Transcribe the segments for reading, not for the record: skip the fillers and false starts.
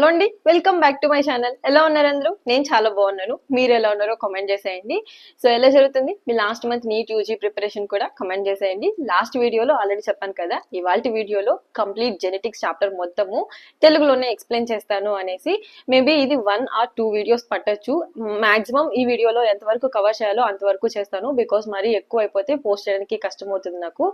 Hello అండి, welcome back to my channel. ఎలా ఉన్నారు అందరూ? నేను చాలా బాగున్నాను. మీరు ఎలా ఉన్నారో కామెంట్ చేసేయండి. సో ఎలా జరుగుతుంది మీ last month NEET UG preparation కూడా కామెంట్ చేసేయండి. లాస్ట్ వీడియోలో ఆల్రెడీ చెప్పాను కదా, ఇవాళ వీడియోలో కంప్లీట్ జెనెటిక్స్ చాప్టర్ మొత్తము తెలుగులోనే ఎక్స్ప్లెయిన్ చేస్తాను అనేసి. మేబీ ఇది 1 or 2 వీడియోస్ పట్టొచ్చు. మాక్సిమం ఈ వీడియోలో ఎంతవరకు కవర్ చేయాలో అంతవరకు చేస్తాను. బికాస్ మరీ ఎక్కువ అయిపోతే పోస్ట్ చేయడానికి కష్టం అవుతుంది నాకు.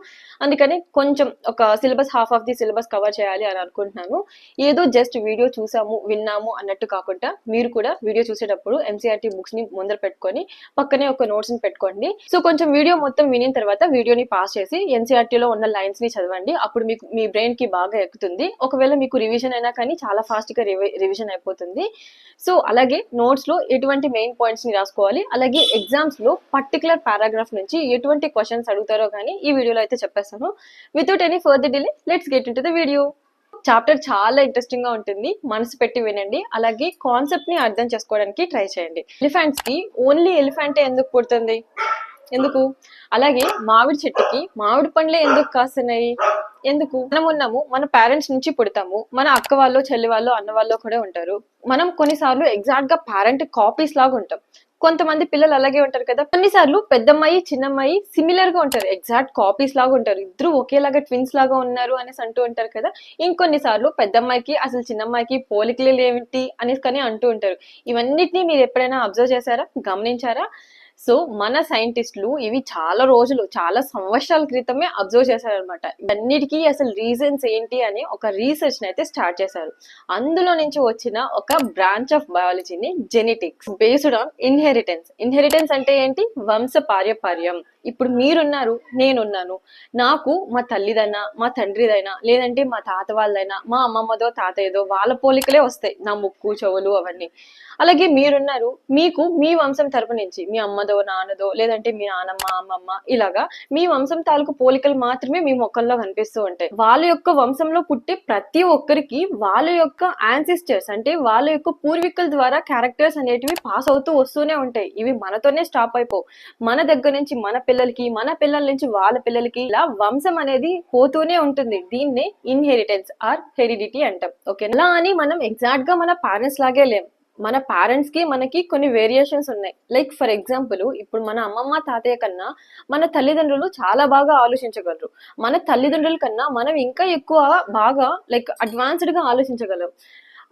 అందుకని కొంచెం ఒక syllabus, half of the syllabus cover చేయాలి అని అనుకుంటున్నాను. ఏదో జస్ట్ వీడియో చూసాము విన్నాము అన్నట్టు కాకుండా మీరు కూడా వీడియో చూసేటప్పుడు ఎంసీఆర్టీ బుక్స్ ని ముందర పెట్టుకొని పక్కనే ఒక నోట్స్ ని పెట్టుకోండి. సో కొంచెం వీడియో మొత్తం వినిన తర్వాత వీడియోని పాస్ చేసి ఎన్సీఆర్టీలో ఉన్న లైన్స్ ని చదవండి. అప్పుడు మీకు మీ బ్రెయిన్ కి బాగా ఎక్కుతుంది. ఒకవేళ మీకు రివిజన్ అయినా కానీ చాలా ఫాస్ట్ గా రివిజన్ అయిపోతుంది. సో అలాగే నోట్స్ లో ఎటువంటి మెయిన్ పాయింట్స్ ని రాసుకోవాలి, అలాగే ఎగ్జామ్స్ లో పర్టికులర్ పారాగ్రాఫ్ నుంచి ఎటువంటి క్వశ్చన్స్ అడుగుతారో కానీ ఈ వీడియోలో అయితే చెప్పేస్తాను. Without any further delay let's get into the video. Chapter చాలా ఇంట్రెస్టింగ్ గా ఉంటుంది, మనసు పెట్టి వినండి. అలాగే కాన్సెప్ట్ ని అర్థం చేసుకోవడానికి ట్రై చేయండి. ఎలిఫెంట్స్ కి ఓన్లీ ఎలిఫెంటే ఎందుకు పుడుతుంది, ఎందుకు? అలాగే మామిడి చెట్టుకి మామిడి పండ్లే ఎందుకు కాస్తున్నాయి, ఎందుకు? మనం ఉన్నాము, మన పేరెంట్స్ నుంచి పుడతాము. మన అక్క వాళ్ళు, చెల్లి వాళ్ళు, అన్న వాళ్ళు కూడా ఉంటారు. మనం కొన్నిసార్లు ఎగ్జాక్ట్ గా పేరెంట్ కాపీస్ లాగా ఉంటాం. కొంతమంది పిల్లలు అలాగే ఉంటారు కదా. కొన్నిసార్లు పెద్దమ్మాయి చిన్నమ్మాయి సిమిలర్ గా ఉంటారు, ఎగ్జాక్ట్ కాపీస్ లాగా ఉంటారు. ఇద్దరు ఒకేలాగా ట్విన్స్ లాగా ఉన్నారు అనేసి అంటూ ఉంటారు కదా. ఇంకొన్నిసార్లు పెద్దమ్మాయికి అసలు చిన్నమ్మాయికి పోలికలే ఏమిటి అనేసి కానీ అంటూ ఉంటారు. ఇవన్నిటిని మీరు ఎప్పుడైనా అబ్జర్వ్ చేశారా, గమనించారా? సో మన సైంటిస్టులు ఇవి చాలా రోజులు, చాలా సంవత్సరాల క్రితమే అబ్జర్వ్ చేశారనమాట. ఇవన్నిటికీ అసలు రీజన్స్ ఏంటి అని ఒక రీసెర్చ్ అయితే స్టార్ట్ చేశారు. అందులో నుంచి వచ్చిన ఒక బ్రాంచ్ ఆఫ్ బయాలజీని genetics, based on inheritance. Inheritance అంటే ఏంటి? వంశ పార్యపర్యం. ఇప్పుడు మీరున్నారు, నేనున్నాను. నాకు మా తల్లిదైనా, మా తండ్రిదైనా, లేదంటే మా తాత వాళ్ళదైనా, మా అమ్మమ్మదో తాతయ్యదో వాళ్ళ పోలికలే వస్తాయి, నా ముక్కు చెవులు అవన్నీ. అలాగే మీరున్నారు, మీకు మీ వంశం తరపు నుంచి మీ అమ్మదో నాన్నదో, లేదంటే మీ నాన్నమ్మ అమ్మమ్మ, ఇలాగా మీ వంశం తాలూకు పోలికలు మాత్రమే మీ మొక్కల్లో కనిపిస్తూ ఉంటాయి. వాళ్ళ యొక్క వంశంలో పుట్టే ప్రతి ఒక్కరికి వాళ్ళ యొక్క యాన్సిస్టర్స్ అంటే వాళ్ళ యొక్క పూర్వీకుల ద్వారా క్యారెక్టర్స్ అనేటివి పాస్ అవుతూ వస్తూనే ఉంటాయి. ఇవి మనతోనే స్టాప్ అయిపో, మన దగ్గర నుంచి మన పిల్లలకి, మన పిల్లల నుంచి వాళ్ళ పిల్లలకి, ఇలా వంశం అనేది పోతూనే ఉంటుంది. దీన్నే ఇన్హెరిటెన్స్ ఆర్ హెరిడిటీ అంటాం. ఓకే, అలా అని మనం ఎగ్జాక్ట్ గా మన పేరెంట్స్ లాగే లేం. మన పేరెంట్స్ కి మనకి కొన్ని వేరియేషన్స్ ఉన్నాయి. లైక్ ఫర్ ఎగ్జాంపుల్, ఇప్పుడు మన అమ్మమ్మ తాతయ్య కన్నా మన తల్లిదండ్రులు చాలా బాగా ఆలోచించగలరు. మన తల్లిదండ్రుల కన్నా మనం ఇంకా ఎక్కువ బాగా లైక్ అడ్వాన్స్డ్ గా ఆలోచించగలం.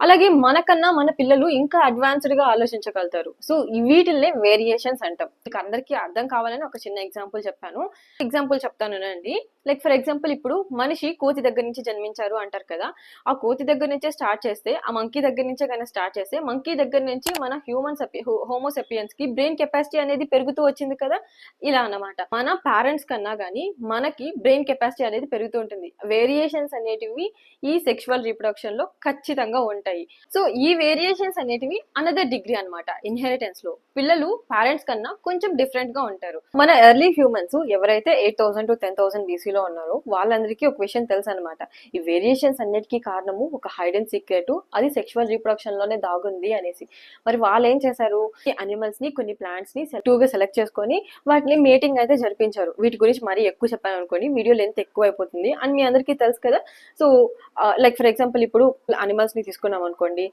అలాగే మనకన్నా మన పిల్లలు ఇంకా అడ్వాన్స్డ్ గా ఆలోచించగలుగుతారు. సో వీటిల్నే వేరియేషన్స్ అంటాం. మీకు అందరికీ అర్థం కావాలని ఒక చిన్న ఎగ్జాంపుల్ చెప్పాను. ఎగ్జాంపుల్ చెప్తాను అండి. లైక్ ఫర్ ఎగ్జాంపుల్, ఇప్పుడు మనిషి కోతి దగ్గర నుంచి జన్మించారు అంటారు కదా. ఆ కోతి దగ్గర నుంచే స్టార్ట్ చేస్తే, ఆ మంకీ దగ్గర నుంచే కానీ స్టార్ట్ చేస్తే, మంకీ దగ్గర నుంచి మన హోమోసెపియన్స్ కి బ్రెయిన్ కెపాసిటీ అనేది పెరుగుతూ వచ్చింది కదా. ఇలా అన్నమాట. మన పేరెంట్స్ కన్నా గానీ మనకి బ్రెయిన్ కెపాసిటీ అనేది పెరుగుతూ ఉంటుంది. వేరియేషన్స్ అనేటివి ఈ సెక్షువల్ రీప్రొడక్షన్ లో ఖచ్చితంగా ఉంటాయి. సో ఈ వేరియేషన్స్ అనేటివి అనదర్ డిగ్రీ అన్నమాట. ఇన్హెరిటెన్స్ లో పిల్లలు పేరెంట్స్ కన్నా కొంచెం డిఫరెంట్ గా ఉంటారు. మన ఎర్లీ హ్యూమన్స్ ఎవరైతే 8000 to 10,000 BC లో ఉన్నారో వాళ్ళందరికీ ఒక విషయం తెలుసు అనమాట. ఈ వేరియేషన్స్ అన్నిటికీ కారణము ఒక హైడ్ అండ్ సీక్రెట్, అది సెక్షువల్ రీప్రొడక్షన్ లోనే దాగుంది అనేసి. మరి వాళ్ళు ఏం చేశారు? ఈ అనిమల్స్ ని, కొన్ని ప్లాంట్స్ ని గా సెలెక్ట్ చేసుకొని వాటిని మేటింగ్ అయితే జరిపించారు. వీటి గురించి మరీ ఎక్కువ చెప్పాను అనుకోండి, వీడియో లెంత్ ఎక్కువ అయిపోతుంది అని మీ అందరికీ తెలుసు కదా. సో లైక్ ఫర్ ఎగ్జాంపుల్, ఇప్పుడు అనిమల్స్ ని తీసుకున్నాం అనుకోండి.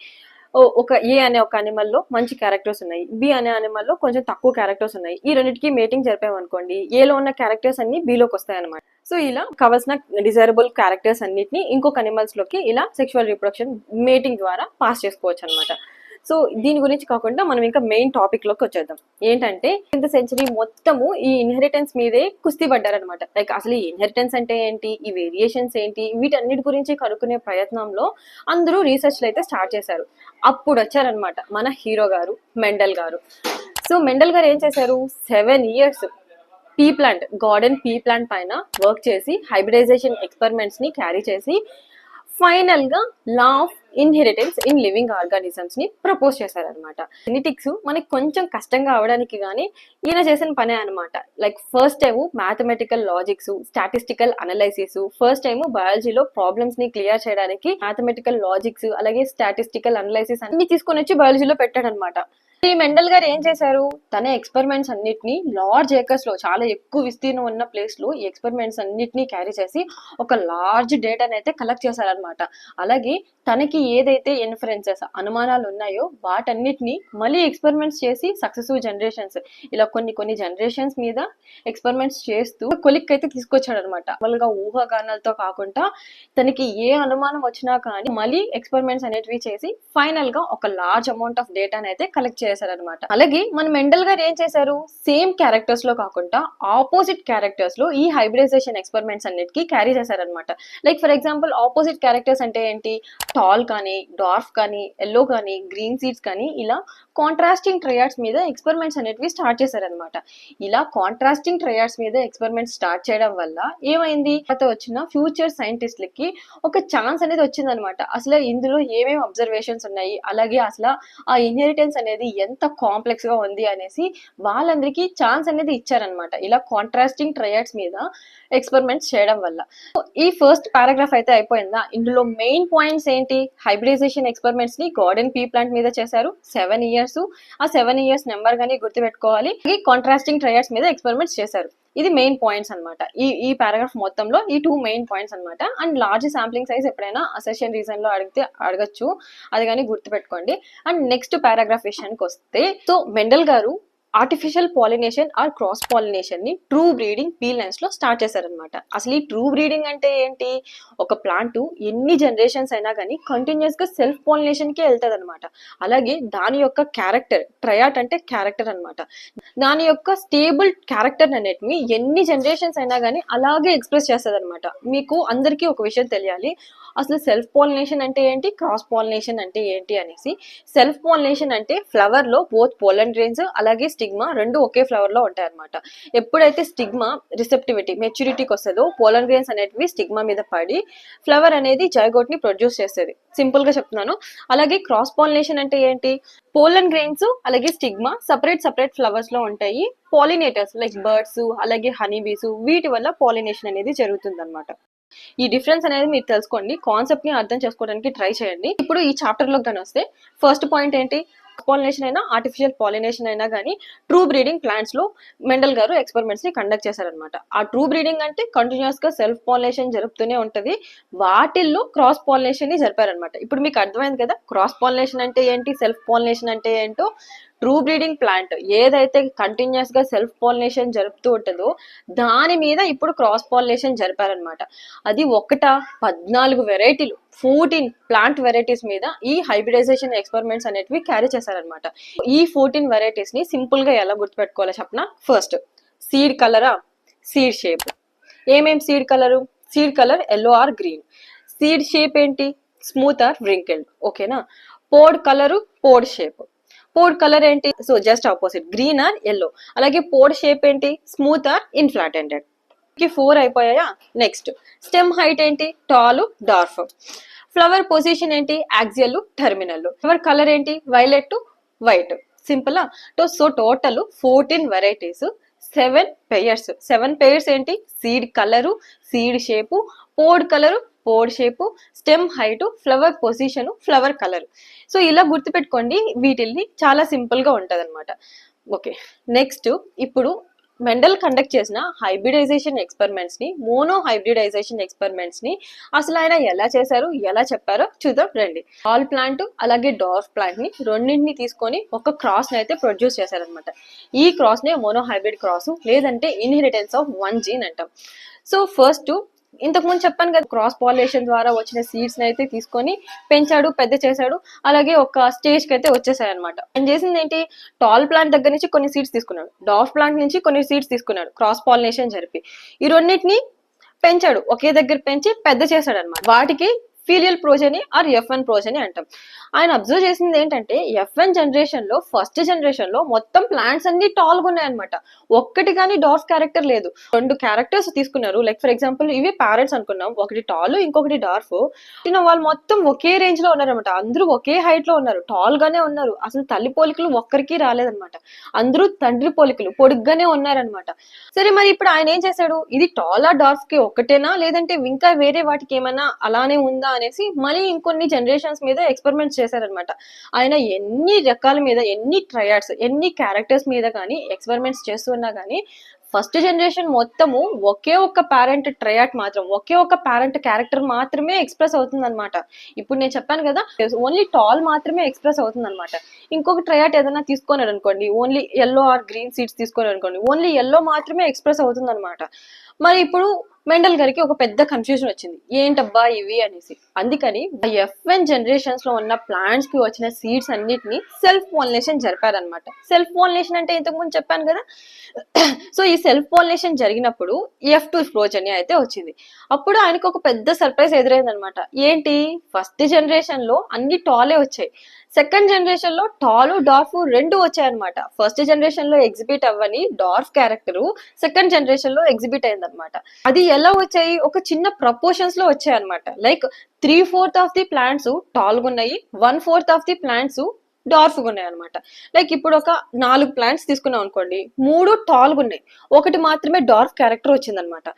ఒక ఏ అనే ఒక అనిమల్ లో మంచి క్యారెక్టర్స్ ఉన్నాయి, బి అనే అనిమల్ లో కొంచెం తక్కువ క్యారెక్టర్స్ ఉన్నాయి. ఈ రెండింటికి మేటింగ్ జరిపామనుకోండి, ఏలో ఉన్న క్యారెక్టర్స్ అన్ని బిలోకి వస్తాయి అనమాట. సో ఇలా కావాల్సిన డిజైరబుల్ క్యారెక్టర్స్ అన్నిటిని ఇంకొక అనిమల్స్ లోకి ఇలా సెక్షువల్ రీప్రొడక్షన్ మేటింగ్ ద్వారా పాస్ చేసుకోవచ్చు అనమాట. సో దీని గురించి కాకుండా మనం ఇంకా మెయిన్ టాపిక్ లోకి వచ్చేద్దాం. ఏంటంటే ఇంత సెంచరీ మొత్తము ఈ ఇన్హెరిటెన్స్ మీదే కుస్తీ పడ్డారనమాట. లైక్ అసలు ఈ ఇన్హెరిటెన్స్ అంటే ఏంటి, ఈ వేరియేషన్స్ ఏంటి, వీటన్నిటి గురించి కనుక్కునే ప్రయత్నంలో అందరూ రీసెర్చ్లు అయితే స్టార్ట్ చేశారు. అప్పుడు వచ్చారనమాట మన హీరో గారు, మెండల్ గారు. సో మెండల్ గారు ఏం చేశారు? 7 years pea plant, garden pea plant పైన వర్క్ చేసి హైబ్రిడైజేషన్ ఎక్స్పెరిమెంట్స్ ని క్యారీ చేసి ఫైనల్ గా law of inheritance in living organisms ని ప్రపోజ్ చేశారనమాట. జెనెటిక్స్ మనకి కొంచెం కష్టంగా అవడానికి గానీ ఈయన చేసిన పనే అనమాట. Like first time mathematical logics, statistical analysis, first time బయాలజీలో ప్రాబ్లమ్స్ ని క్లియర్ చేయడానికి మ్యాథమెటికల్ లాజిక్స్ అలాగే స్టాటిస్టికల్ అనలైసిస్ అన్ని తీసుకొని వచ్చి బయాలజీలో పెట్టాడనమాట. ఈ మెండల్ గారు ఏం చేశారు, తన ఎక్స్పెరిమెంట్స్ అన్నిటిని లార్జ్ ఏకర్స్ లో, చాలా ఎక్కువ విస్తీర్ణం ఉన్న ప్లేస్ లో ఈ ఎక్స్పెరిమెంట్స్ అన్నిటిని క్యారీ చేసి ఒక లార్జ్ డేటాని అయితే కలెక్ట్ చేశారనమాట. అలాగే తనకి ఏదైతే ఇన్ఫరెన్సెస్, అనుమానాలు ఉన్నాయో వాటన్నిటిని మళ్ళీ ఎక్స్పెరిమెంట్స్ చేసి సక్సెసివ్ జనరేషన్స్, ఇలా కొన్ని జనరేషన్స్ మీద ఎక్స్పెరిమెంట్స్ చేస్తూ కొలిక్ అయితే తీసుకొచ్చాడు అనమాట. మామూలుగా ఊహాగానాలతో కాకుండా తనకి ఏ అనుమానం వచ్చినా కానీ మళ్ళీ ఎక్స్పెరిమెంట్స్ అనేటివి చేసి ఫైనల్ గా ఒక లార్జ్ అమౌంట్ ఆఫ్ డేటాని అయితే కలెక్ట్ చేశారనమాట. అలాగే మన మెండల్ గారు ఏం చేశారు, సేమ్ క్యారెక్టర్స్ లో కాకుండా ఆపోజిట్ క్యారెక్టర్స్ లో ఈ హైబ్రిడైజేషన్ ఎక్స్పెరిమెంట్స్ అన్నిటికీ క్యారీ చేశారనమాట. Like for example opposite characters అంటే ఏంటి, టాల్ కానీ, డార్ఫ్ కానీ, ఎల్లో కానీ, గ్రీన్ సీడ్స్ కానీ, ఇలా కాంట్రాస్టింగ్ ట్రయాడ్స్ మీద ఎక్స్పెరిమెంట్స్ అనేటివి స్టార్ట్ చేశారనమాట. ఇలా కాంట్రాస్టింగ్ ట్రయాడ్స్ మీద ఎక్స్పెరిమెంట్స్ స్టార్ట్ చేయడం వల్ల ఏమైంది, తర్వాత వచ్చిన ఫ్యూచర్ సైంటిస్ట్లకి ఒక ఛాన్స్ అనేది వచ్చిందనమాట. అసలు ఇందులో ఏమేమి అబ్జర్వేషన్స్ ఉన్నాయి, అలాగే అసలు ఆ ఇన్హెరిటెన్స్ అనేది ఎంత కాంప్లెక్స్ గా ఉంది అనేసి వాళ్ళందరికీ ఛాన్స్ అనేది ఇచ్చారనమాట, ఇలా కాంట్రాస్టింగ్ ట్రయాడ్స్ మీద ఎక్స్పెరిమెంట్స్ చేయడం వల్ల. ఈ ఫస్ట్ పారాగ్రాఫ్ అయితే అయిపోయిందా. ఇందులో మెయిన్ పాయింట్స్ ఏంటి, హైబ్రిడైజేషన్ ఎక్స్పెరిమెంట్స్ ని గార్డెన్ పీ ప్లాంట్ మీద చేశారు 7 years. ఆ 7 years నెంబర్ గానీ గుర్తుపెట్టుకోవాలి. కాంట్రాస్టింగ్ ట్రయాడ్స్ మీద ఎక్స్పెరిమెంట్స్ చేశారు. ఇది మెయిన్ పాయింట్స్ అనమాట. ఈ పారాగ్రాఫ్ మొత్తంలో ఈ 2 మెయిన్ పాయింట్స్ అనమాట. అండ్ లార్జ్ శాంప్లింగ్ సైజ్ ఎప్పుడైనా అసెషన్ రీజన్ లో అడగచ్చు, అది కానీ గుర్తుపెట్టుకోండి. అండ్ నెక్స్ట్ పారాగ్రాఫ్ విషయానికి వస్తే, సో మెండల్ గారు artificial pollination or cross pollination ని ట్రూ బ్రీడింగ్ పీ లైన్స్ లో స్టార్ట్ చేశారనమాట. అసలు ఈ ట్రూ బ్రీడింగ్ అంటే ఏంటి, ఒక ప్లాంట్ ఎన్ని జనరేషన్స్ అయినా కానీ కంటిన్యూస్ గా సెల్ఫ్ పాలినేషన్ కి వెళ్తుంది అనమాట. అలాగే దాని యొక్క క్యారెక్టర్, ట్రయాట్ అంటే క్యారెక్టర్ అనమాట, దాని యొక్క స్టేబుల్ క్యారెక్టర్ అనేటివి ఎన్ని జనరేషన్స్ అయినా కానీ అలాగే ఎక్స్ప్రెస్ చేస్తుంది అనమాట. మీకు అందరికీ ఒక విషయం తెలియాలి, అసలు సెల్ఫ్ పాలినేషన్ అంటే ఏంటి, క్రాస్ పాలినేషన్ అంటే ఏంటి అనేసి. సెల్ఫ్ పాలినేషన్ అంటే ఫ్లవర్ లో బోత్ పోలన్ గ్రెయిన్స్ అలాగే స్టిగ్మా రెండు ఒకే ఫ్లవర్ లో ఉంటాయి అనమాట. ఎప్పుడైతే స్టిగ్మా రిసెప్టివిటీ మెచ్యూరిటీకి వస్తుందో పోలన్ గ్రెయిన్స్ అనేటివి స్టిగ్మా మీద పడి ఫ్లవర్ అనేది జైగోట్ ని ప్రొడ్యూస్ చేస్తుంది. సింపుల్ గా చెప్తున్నాను. అలాగే క్రాస్ పాలినేషన్ అంటే ఏంటి, పోలన్ గ్రెయిన్స్ అలాగే స్టిగ్మా సపరేట్ ఫ్లవర్స్ లో ఉంటాయి. పాలినేటర్స్ లైక్ బర్డ్స్ అలాగే హనీ బీస్, వీటి వల్ల పాలినేషన్ అనేది జరుగుతుంది అనమాట. ఈ డిఫరెన్స్ అనేది మీరు తెలుసుకోండి, కాన్సెప్ట్ ని అర్థం చేసుకోవడానికి ట్రై చేయండి. ఇప్పుడు ఈ చాప్టర్ లో కానీ వస్తే ఫస్ట్ పాయింట్ ఏంటి, పాలినేషన్ అయినా ఆర్టిఫిషియల్ పాలినేషన్ అయినా కానీ ట్రూ బ్రీడింగ్ ప్లాంట్స్ లో మెండల్ గారు ఎక్స్పెరిమెంట్స్ ని కండక్ట్ చేశారనమాట. ఆ ట్రూ బ్రీడింగ్ అంటే కంటిన్యూస్ గా సెల్ఫ్ పాలినేషన్ జరుపుతూనే ఉంటది, వాటిల్లో క్రాస్ పాలినేషన్ ని జరిపారనమాట. ఇప్పుడు మీకు అర్థమైంది కదా క్రాస్ పాలినేషన్ అంటే ఏంటి, సెల్ఫ్ పాలినేషన్ అంటే ఏంటో. ట్రూ బ్రీడింగ్ ప్లాంట్ ఏదైతే కంటిన్యూస్ గా సెల్ఫ్ పాలినేషన్ జరుపుతూ ఉంటుందో దాని మీద ఇప్పుడు క్రాస్ పాలినేషన్ జరిపారనమాట. అది 14 వెరైటీలు, 14 ప్లాంట్ వెరైటీస్ మీద ఈ హైబ్రిడైజేషన్ ఎక్స్పెరిమెంట్స్ అనేటివి క్యారీ చేశారనమాట. ఈ 14 వెరైటీస్ ని సింపుల్ గా ఎలా గుర్తుపెట్టుకోవాలో చెప్పనా. First seed colour, seed shape. ఏమేం seed colour, seed colour yellow or green. Seed shape ఏంటి, స్మూత్ ఆర్ వ్రింకిల్డ్. ఓకేనా. Pod colour, pod shape. Pod colour ఏంటి, so just opposite, green or yellow. అలాగే పోడ్ షేప్ ఏంటి, smooth or inflated. 4 అయిపోయాయా. Next stem height ఏంటి, tall, dwarf. Flower position ఏంటి, axial, terminal. Flower colour ఏంటి, violet, white. Simple. So total 14 varieties, 7 pairs. 7 pairs ఏంటి, seed colour, seed shape, pod colour, pod shape, stem height, flower position, flower colour. So ఇలా గుర్తుపెట్టుకోండి, వీటిల్ని చాలా simple గా ఉంటది అనమాట. ఓకే. నెక్స్ట్ ఇప్పుడు మెండల్ కండక్ట్ చేసిన హైబ్రిడైజేషన్ ఎక్స్పెరిమెంట్స్ ని, మోనో హైబ్రిడైజేషన్ ఎక్స్పెరిమెంట్స్ ని అసలు ఆయన ఎలా చేశారు, ఎలా చెప్పారో చూద్దాం రండి. టాల్ ప్లాంట్ అలాగే డార్ఫ్ ప్లాంట్ ని రెండింటిని తీసుకొని ఒక క్రాస్ ని అయితే ప్రొడ్యూస్ చేశారనమాట. ఈ క్రాస్ నే మోనో హైబ్రిడ్ క్రాస్ లేదంటే ఇన్హెరిటెన్స్ ఆఫ్ 1 gene అంటాం. సో ఫస్ట్ ఇంతకు ముందు చెప్పాను కదా, క్రాస్ పాలినేషన్ ద్వారా వచ్చిన సీడ్స్ ని అయితే తీసుకొని పెంచాడు, పెద్ద చేశాడు, అలాగే ఒక స్టేజ్ కి అయితే వచ్చేసాయి అనమాట. ఆయన చేసింది ఏంటి, టాల్ ప్లాంట్ దగ్గర నుంచి కొన్ని సీడ్స్ తీసుకున్నాడు, డార్ఫ్ ప్లాంట్ నుంచి కొన్ని సీడ్స్ తీసుకున్నాడు, క్రాస్ పాలినేషన్ జరిపి ఈ రెండింటిని పెంచాడు, ఒకే దగ్గర పెంచి పెద్ద చేశాడు అనమాట. వాటికి ఫీలియల్ ప్రోజెనీ ఆర్ F1 ప్రోజెనీ అంటాం. ఆయన అబ్జర్వ్ చేసింది ఏంటంటే F1 జనరేషన్ లో, ఫస్ట్ జనరేషన్ లో మొత్తం ప్లాంట్స్ అన్ని టాల్ గా ఉన్నాయన్నమాట. ఒక్కటి కానీ డార్ఫ్ క్యారెక్టర్ లేదు. 2 క్యారెక్టర్స్ తీసుకున్నారు. లైక్ ఫర్ ఎగ్జాంపుల్ ఇవి పేరెంట్స్ అనుకున్నాం, ఒకటి టాల్ ఇంకొకటి డార్ఫ్. వాళ్ళు మొత్తం ఒకే రేంజ్ లో ఉన్నారనమాట. అందరూ ఒకే హైట్ లో ఉన్నారు, టాల్ గానే ఉన్నారు. అసలు తల్లి పోలికలు ఒక్కరికి రాలేదనమాట. అందరూ తండ్రి పోలికలు పొడుగ్గానే ఉన్నారనమాట. సరే మరి ఇప్పుడు ఆయన ఏం చేశాడు, ఇది టాల్ ఆ డార్ఫ్ కి ఒక్కటేనా లేదంటే ఇంకా వేరే వాటికి ఏమైనా అలానే ఉందా అనేసి మళ్ళీ ఇంకొన్ని జనరేషన్స్ మీద ఎక్స్పెరిమెంట్స్ చేశారనమాట. ఆయన ఎన్ని రకాల మీద, ఎన్ని ట్రయాడ్స్, ఎన్ని క్యారెక్టర్స్ మీద కానీ ఎక్స్పెరిమెంట్స్ చేస్తున్నా కానీ ఫస్ట్ జనరేషన్ మొత్తము ఒకే ఒక్క పేరెంట్ ట్రయాట్ మాత్రం, ఒకే ఒక్క పేరెంట్ క్యారెక్టర్ మాత్రమే ఎక్స్ప్రెస్ అవుతుంది అనమాట. ఇప్పుడు నేను చెప్పాను కదా, ఓన్లీ టాల్ మాత్రమే ఎక్స్ప్రెస్ అవుతుంది అనమాట. ఇంకొక ట్రయాట్ ఏదైనా తీసుకున్నారు అనుకోండి, only yellow or green seeds తీసుకున్నారు అనుకోండి, ఓన్లీ ఎల్లో మాత్రమే ఎక్స్ప్రెస్ అవుతుంది అనమాట. మరి ఇప్పుడు మెండల్ గారికి ఒక పెద్ద కన్ఫ్యూజన్ వచ్చింది, ఏంటబ్బా ఇవి అనేసి. అందుకని F1 జనరేషన్స్ లో ఉన్న ప్లాంట్స్ కి వచ్చిన సీడ్స్ అన్నిటిని సెల్ఫ్ పాలినేషన్ జరిపారనమాట. సెల్ఫ్ పాలినేషన్ అంటే ఇంతకు ముందు చెప్పాను కదా. సో ఈ సెల్ఫ్ పాలినేషన్ జరిగినప్పుడు F2 ప్రోజని అయితే వచ్చింది. అప్పుడు ఆయనకు ఒక పెద్ద సర్ప్రైజ్ ఎదురైంది అనమాట. ఏంటి, ఫస్ట్ జనరేషన్ లో అన్ని టాలే వచ్చాయి, సెకండ్ జనరేషన్ లో టాలు డార్ఫ్ రెండు వచ్చాయన్నమాట. ఫస్ట్ జనరేషన్ లో ఎగ్జిబిట్ అవ్వని డార్ఫ్ క్యారెక్టర్ సెకండ్ జనరేషన్ లో ఎగ్జిబిట్ అయింది అనమాట. అది ఎలా వచ్చాయి, ఒక చిన్న ప్రపోర్షన్స్ లో వచ్చాయి అనమాట. Like 3/4 of the plants tall గా ఉన్నాయి, 1/4 ఆఫ్ ది ప్లాంట్స్ డార్ఫ్ గా ఉన్నాయి అనమాట. లైక్ ఇప్పుడు ఒక 4 ప్లాంట్స్ తీసుకున్నాం అనుకోండి, 3 టాల్ గా ఉన్నాయి, ఒకటి మాత్రమే డార్ఫ్ క్యారెక్టర్ వచ్చింది అనమాట.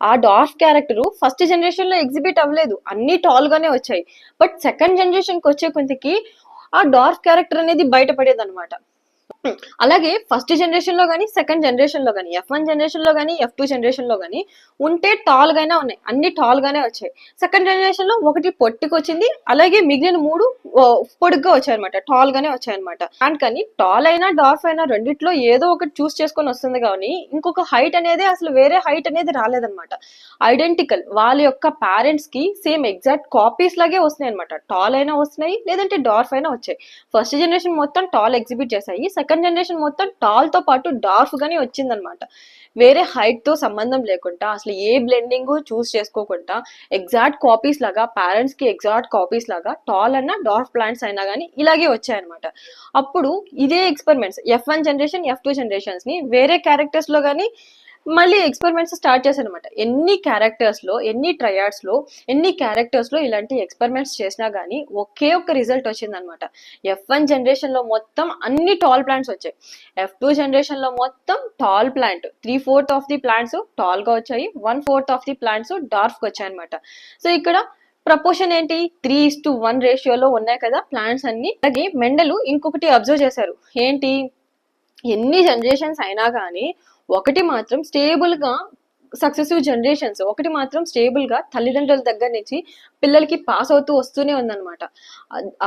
ఆ డార్ఫ్ క్యారెక్టర్ ఫస్ట్ జనరేషన్ లో ఎగ్జిబిట్ అవ్వలేదు, అన్ని టాల్ గానే వచ్చాయి. బట్ సెకండ్ జనరేషన్ కి వచ్చే కొంతకి ఆ డార్ఫ్ క్యారెక్టర్ అనేది బయటపడేది అనమాట. అలాగే ఫస్ట్ జనరేషన్ లో కానీ, సెకండ్ జనరేషన్ లో కానీ, F1 జనరేషన్ లో కానీ, F2 జనరేషన్ లో కానీ ఉంటే టాల్ గానే ఉన్నాయి, అన్ని టాల్ గానే వచ్చాయి. సెకండ్ జనరేషన్ లో ఒకటి పొట్టికి వచ్చింది, అలాగే మిగిలిన 3 పొడుగ్గా వచ్చాయి అనమాట, టాల్ గానే వచ్చాయి అనమాట. కానీ టాల్ అయినా డార్ఫ్ అయినా రెండిట్లో ఏదో ఒకటి చూస్ చేసుకొని వస్తుంది, కానీ ఇంకొక హైట్ అనేది అసలు వేరే హైట్ అనేది రాలేదన్నమాట. ఐడెంటికల్ వాళ్ళ యొక్క పేరెంట్స్ కి సేమ్ ఎగ్జాక్ట్ కాపీస్ లాగే వస్తున్నాయి అనమాట. టాల్ అయినా వస్తున్నాయి, లేదంటే డార్ఫ్ అయినా వచ్చాయి. ఫస్ట్ జనరేషన్ మొత్తం టాల్ ఎగ్జిబిట్ చేశాయి, సెకండ్ జనరేషన్ మొత్తం టాల్ తో పాటు డార్ఫ్ గానీ వచ్చిందనమాట. వేరే హైట్ తో సంబంధం లేకుండా, అసలు ఏ బ్లెండింగ్ చూస్ చేసుకోకుండా ఎగ్జాక్ట్ కాపీస్ లాగా, పేరెంట్స్ కి ఎగ్జాక్ట్ కాపీస్ లాగా టాల్ అన్న డార్ఫ్ ప్లాంట్స్ అయినా కానీ ఇలాగే వచ్చాయన్నమాట. అప్పుడు ఇదే experiments F1 generation, F2 generations ని వేరే క్యారెక్టర్స్ లో కానీ మళ్ళీ ఎక్స్పెరిమెంట్స్ స్టార్ట్ చేశారు అనమాట. ఎన్ని క్యారెక్టర్స్ లో, ఎన్ని ట్రయాడ్స్ లో, ఎన్ని క్యారెక్టర్స్ లో ఇలాంటి ఎక్స్పెరిమెంట్స్ చేసినా గానీ ఒకే ఒక్క రిజల్ట్ వచ్చింది అనమాట. F1 జనరేషన్ లో మొత్తం అన్ని టాల్ ప్లాంట్స్ వచ్చాయి, F2 జనరేషన్ లో మొత్తం tall plant 3/4 of the plants tall గా వచ్చాయి, 1/4 ఆఫ్ ది ప్లాంట్స్ డార్ఫ్ గా వచ్చాయి అనమాట. సో ఇక్కడ ప్రపోర్షన్ ఏంటి, 3:1 రేషియోలో ఉన్నాయి కదా ప్లాంట్స్ అన్ని. అలాగే మెండలు ఇంకొకటి అబ్జర్వ్ చేశారు, ఏంటి, ఎన్ని జనరేషన్స్ అయినా కానీ ఒకటి మాత్రం స్టేబుల్ గా, సక్సెసివ్ జనరేషన్స్ ఒకటి మాత్రం స్టేబుల్ గా తల్లిదండ్రుల దగ్గర నుంచి పిల్లలకి పాస్ అవుతూ వస్తూనే ఉందన్నమాట.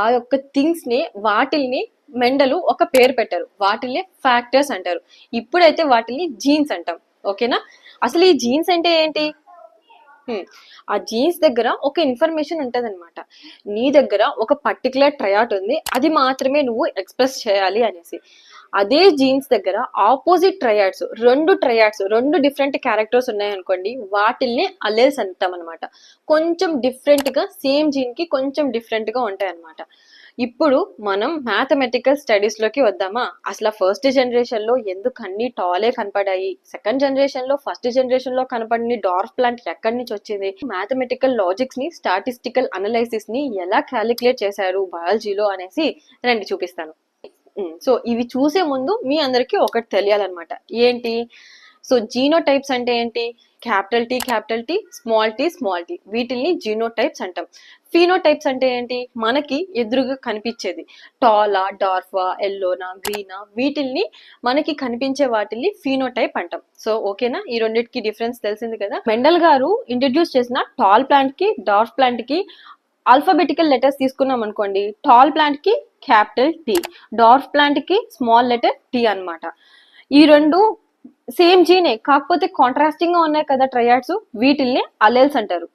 ఆ యొక్క థింగ్స్ ని, వాటిల్ని మెండలు ఒక పేరు పెట్టారు, వాటిల్ని ఫ్యాక్టర్స్ అంటారు. ఇప్పుడైతే వాటిని జీన్స్ అంటాం. ఓకేనా. అసలు ఈ జీన్స్ అంటే ఏంటి, ఆ జీన్స్ దగ్గర ఒక ఇన్ఫర్మేషన్ ఉంటది అనమాట. నీ దగ్గర ఒక పర్టికులర్ ట్రయాట్ ఉంది, అది మాత్రమే నువ్వు ఎక్స్ప్రెస్ చేయాలి అనేసి. అదే జీన్స్ దగ్గర ఆపోజిట్ ట్రయాడ్స్, రెండు డిఫరెంట్ క్యారెక్టర్స్ ఉన్నాయనుకోండి, వాటిల్ని అలెల్స్ అంటాం అనమాట. కొంచెం డిఫరెంట్ గా, సేమ్ జీన్ కి కొంచెం డిఫరెంట్ గా ఉంటాయి అనమాట. ఇప్పుడు మనం మ్యాథమెటికల్ స్టడీస్ లోకి వద్దామా. అసలు ఫస్ట్ జనరేషన్ లో ఎందుకు అన్ని టాలే కనపడాయి, సెకండ్ జనరేషన్ లో ఫస్ట్ జనరేషన్ లో కనపడిన డార్ఫ్ ప్లాంట్ ఎక్కడి నుంచి వచ్చింది, మ్యాథమెటికల్ లాజిక్స్ ని, స్టాటిస్టికల్ అనలైసిస్ ని ఎలా క్యాలిక్యులేట్ చేశారు బయాలజీలో అనేసి రండి చూపిస్తాను. సో ఇవి చూసే ముందు మీ అందరికి ఒకటి తెలియాలన్నమాట, ఏంటి, సో జీనోటైప్స్ అంటే ఏంటి, క్యాపిటల్ టీ, స్మాల్ టీ, వీటిల్ని జీనోటైప్స్ అంటాం. ఫీనోటైప్స్ అంటే ఏంటి, మనకి ఎదురుగా కనిపించేది, టాలా, డార్ఫా, ఎల్లోనా, గ్రీనా, వీటిల్ని మనకి కనిపించే వాటిల్ని ఫీనోటైప్ అంటాం. సో ఓకేనా, ఈ రెండింటికి డిఫరెన్స్ తెలిసింది కదా. మెండల్ గారు ఇంట్రడ్యూస్ చేసిన టాల్ ప్లాంట్ కి, డార్ఫ్ ప్లాంట్ కి ఆల్ఫాబెటికల్ లెటర్స్ తీసుకున్నాం అనుకోండి, టాల్ ప్లాంట్ కి క్యాపిటల్ టీ, డార్ఫ్ ప్లాంట్ కి స్మాల్ లెటర్ టీ అన్నమాట. ఈ రెండు సేమ్ జీనే, కాకపోతే కాంట్రాస్టింగ్ గా ఉన్నాయి కదా ట్రయాడ్స్, వీటిల్ని అలెల్స్ అంటారు.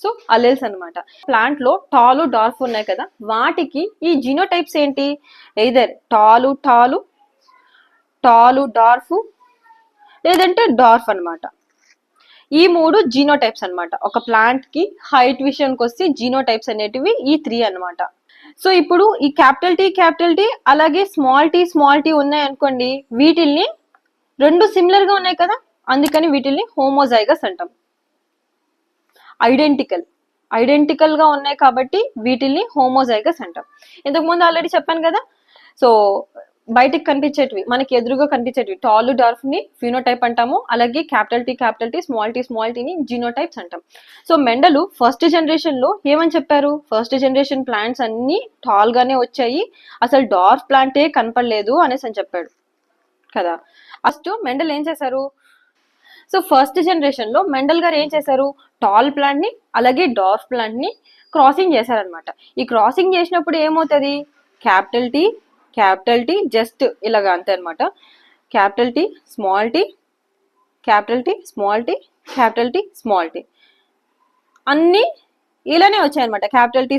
సో అలెల్స్ అన్నమాట. ప్లాంట్ లో టాలు, డార్ఫ్ ఉన్నాయి కదా, వాటికి ఈ జీనోటైప్స్ ఏంటి, ఎయిదర్ టాలు డార్ఫ్, లేదంటే డార్ఫ్ అన్నమాట. ఈ 3 జీనోటైప్స్ అన్నమాట. ఒక ప్లాంట్ కి హైట్ విషయానికి వస్తే జీనోటైప్స్ అనేటివి ఈ 3 అన్నమాట. సో ఇప్పుడు ఈ క్యాపిటల్ టీ అలాగే స్మాల్ టీ ఉన్నాయి అనుకోండి, వీటిల్ని రెండు సిమిలర్ గా ఉన్నాయి కదా, అందుకని వీటిల్ని హోమోజైగస్ అంటాం. ఐడెంటికల్ గా ఉన్నాయి కాబట్టి వీటిల్ని హోమోజైగస్ అంటాం. ఇంతకు ముందు ఆల్రెడీ చెప్పాను కదా. సో బయటికి కనిపించేటివి, మనకి ఎదురుగా కనిపించేటివి టాల్ డార్ఫ్ ని ఫినోటైప్ అంటాము, అలాగే క్యాపిటల్ టీ స్మాల్ టీని జీనోటైప్స్ అంటాం. సో మెండలు ఫస్ట్ జనరేషన్ లో ఏమని చెప్పారు, ఫస్ట్ జనరేషన్ ప్లాంట్స్ అన్ని టాల్ గానే వచ్చాయి, అసలు డార్ఫ్ ప్లాంటే కనపడలేదు అనేసి అని చెప్పాడు కదా. ఫస్ట్ మెండల్ ఏం చేశారు, సో ఫస్ట్ జనరేషన్ లో మెండల్ గారు ఏం చేశారు, టాల్ ప్లాంట్ ని అలాగే డార్ఫ్ ప్లాంట్ ని క్రాసింగ్ చేశారనమాట. ఈ క్రాసింగ్ చేసినప్పుడు ఏమవుతుంది, క్యాపిటల్ టీ జస్ట్ ఇలాగా అంతే అనమాట. Capital T small T, capital T small T, capital T small T అన్ని ఇలానే వచ్చాయన్నమాట. క్యాపిటల్ టీ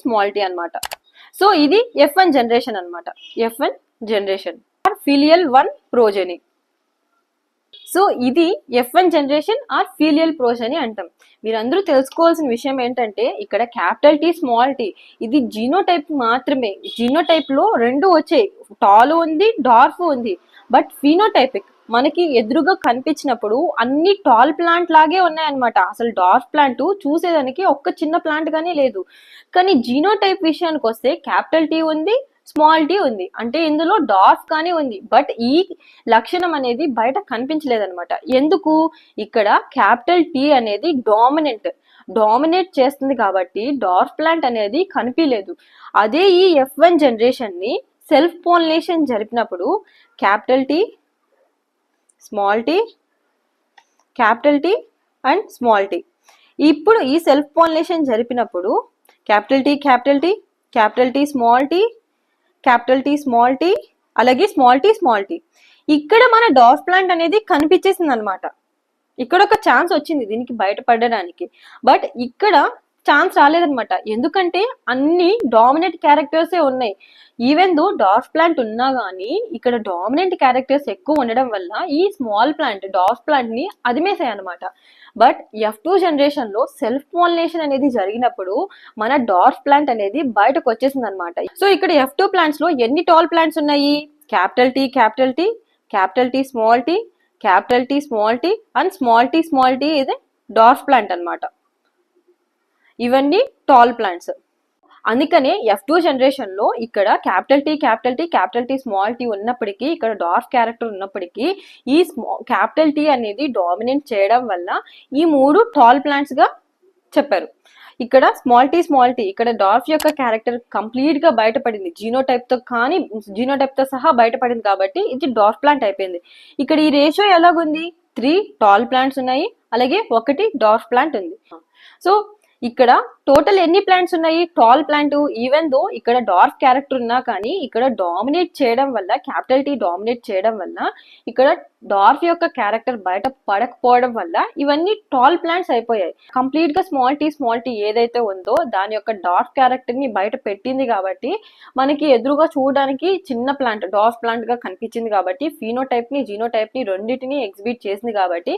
స్మాల్ టీ అనమాట. సో ఇది F1 జనరేషన్ అనమాట. F1 generation filial 1 progeny. So ఇది F1 జనరేషన్ ఆర్ ఫీలియల్ ప్రోజెనీ అంటాం. మీరందరూ తెలుసుకోవాల్సిన విషయం ఏంటంటే ఇక్కడ క్యాపిటల్ టీ స్మాల్ టీ ఇది జీనోటైప్ మాత్రమే. జీనోటైప్ లో రెండు వచ్చాయి, టాల్ ఉంది డార్ఫ్ ఉంది. బట్ ఫీనోటైపిక్ మనకి ఎదురుగా కనిపించినప్పుడు అన్ని టాల్ ప్లాంట్ లాగే ఉన్నాయన్నమాట. అసలు డార్ఫ్ ప్లాంట్ చూసేదానికి ఒక్క చిన్న ప్లాంట్ గానీ లేదు. కానీ జీనోటైప్ విషయానికి వస్తే క్యాపిటల్ టీ ఉంది స్మాల్ టీ ఉంది, అంటే ఇందులో డార్ఫ్ కానీ ఉంది. బట్ ఈ లక్షణం అనేది బయట కనిపించలేదన్నమాట. ఎందుకు, ఇక్కడ క్యాపిటల్ టీ అనేది డామినేట్ చేస్తుంది కాబట్టి డార్ఫ్ ప్లాంట్ అనేది కనిపించలేదు. అదే ఈ F1 జనరేషన్ ని సెల్ఫ్ పోలినేషన్ జరిపినప్పుడు capital T small T, capital T and small T. ఇప్పుడు ఈ సెల్ఫ్ పోలినేషన్ జరిపినప్పుడు capital T capital T small T, capital T small T, అలాగే స్మాల్ టీ. ఇక్కడ మన డార్ఫ్ ప్లాంట్ అనేది కనిపించేసింది అనమాట. ఇక్కడ ఒక ఛాన్స్ వచ్చింది దీనికి బయటపడడానికి, బట్ ఇక్కడ ఛాన్స్ రాలేదనమాట. ఎందుకంటే అన్ని డామినెంట్ క్యారెక్టర్సే ఉన్నాయి. ఈవెన్ దో డార్ఫ్ ప్లాంట్ ఉన్నా కానీ ఇక్కడ డామినెంట్ క్యారెక్టర్స్ ఎక్కువ ఉండడం వల్ల ఈ స్మాల్ ప్లాంట్ డార్ఫ్ ప్లాంట్ ని అదిమేసాయి అనమాట. బట్ F2 జనరేషన్ లో సెల్ఫ్ పాలినేషన్ అనేది జరిగినప్పుడు మన డార్ఫ్ ప్లాంట్ అనేది బయటకు వచ్చేసింది అనమాట. సో ఇక్కడ F2 ప్లాంట్స్ లో ఎన్ని టాల్ ప్లాంట్స్ ఉన్నాయి, capital T capital T small T, capital T small T and small T ఇది డార్ఫ్ ప్లాంట్ అనమాట. ఇవన్నీ టాల్ ప్లాంట్స్. అందుకనే F2 జనరేషన్ లో ఇక్కడ క్యాపిటల్ టీ స్మాల్ టీ ఉన్నప్పటికీ, ఇక్కడ డార్ఫ్ క్యారెక్టర్ ఉన్నప్పటికీ ఈ క్యాపిటల్ టీ అనేది డామినేట్ చేయడం వల్ల ఈ మూడు టాల్ ప్లాంట్స్ గా చెప్పారు. ఇక్కడ స్మాల్ టీ ఇక్కడ డార్ఫ్ యొక్క క్యారెక్టర్ కంప్లీట్ గా బయటపడింది, జీనోటైప్ తో సహా బయటపడింది కాబట్టి ఇది డార్ఫ్ ప్లాంట్ అయిపోయింది. ఇక్కడ ఈ రేషియో ఎలాగుంది, 3 టాల్ ప్లాంట్స్ ఉన్నాయి అలాగే 1 డార్ఫ్ ప్లాంట్ ఉంది. సో ఇక్కడ టోటల్ ఎన్ని ప్లాంట్స్ ఉన్నాయి, టాల్ ప్లాంట్. ఈవెన్ దో ఇక్కడ డార్ఫ్ క్యారెక్టర్ ఉన్నా కానీ ఇక్కడ డామినేట్ చేయడం వల్ల, క్యాపిటల్ టీ డామినేట్ చేయడం వల్ల, ఇక్కడ డార్ఫ్ యొక్క క్యారెక్టర్ బయట పడకపోవడం వల్ల ఇవన్నీ టాల్ ప్లాంట్స్ అయిపోయాయి. కంప్లీట్ గా స్మాల్ టీ ఏదైతే ఉందో దాని యొక్క డార్ఫ్ క్యారెక్టర్ ని బయట పెట్టింది కాబట్టి మనకి ఎదురుగా చూడడానికి చిన్న ప్లాంట్ డార్ఫ్ ప్లాంట్ గా కనిపించింది కాబట్టి ఫీనోటైప్ ని జీనోటైప్ ని రెండింటిని ఎగ్జిబిట్ చేసింది కాబట్టి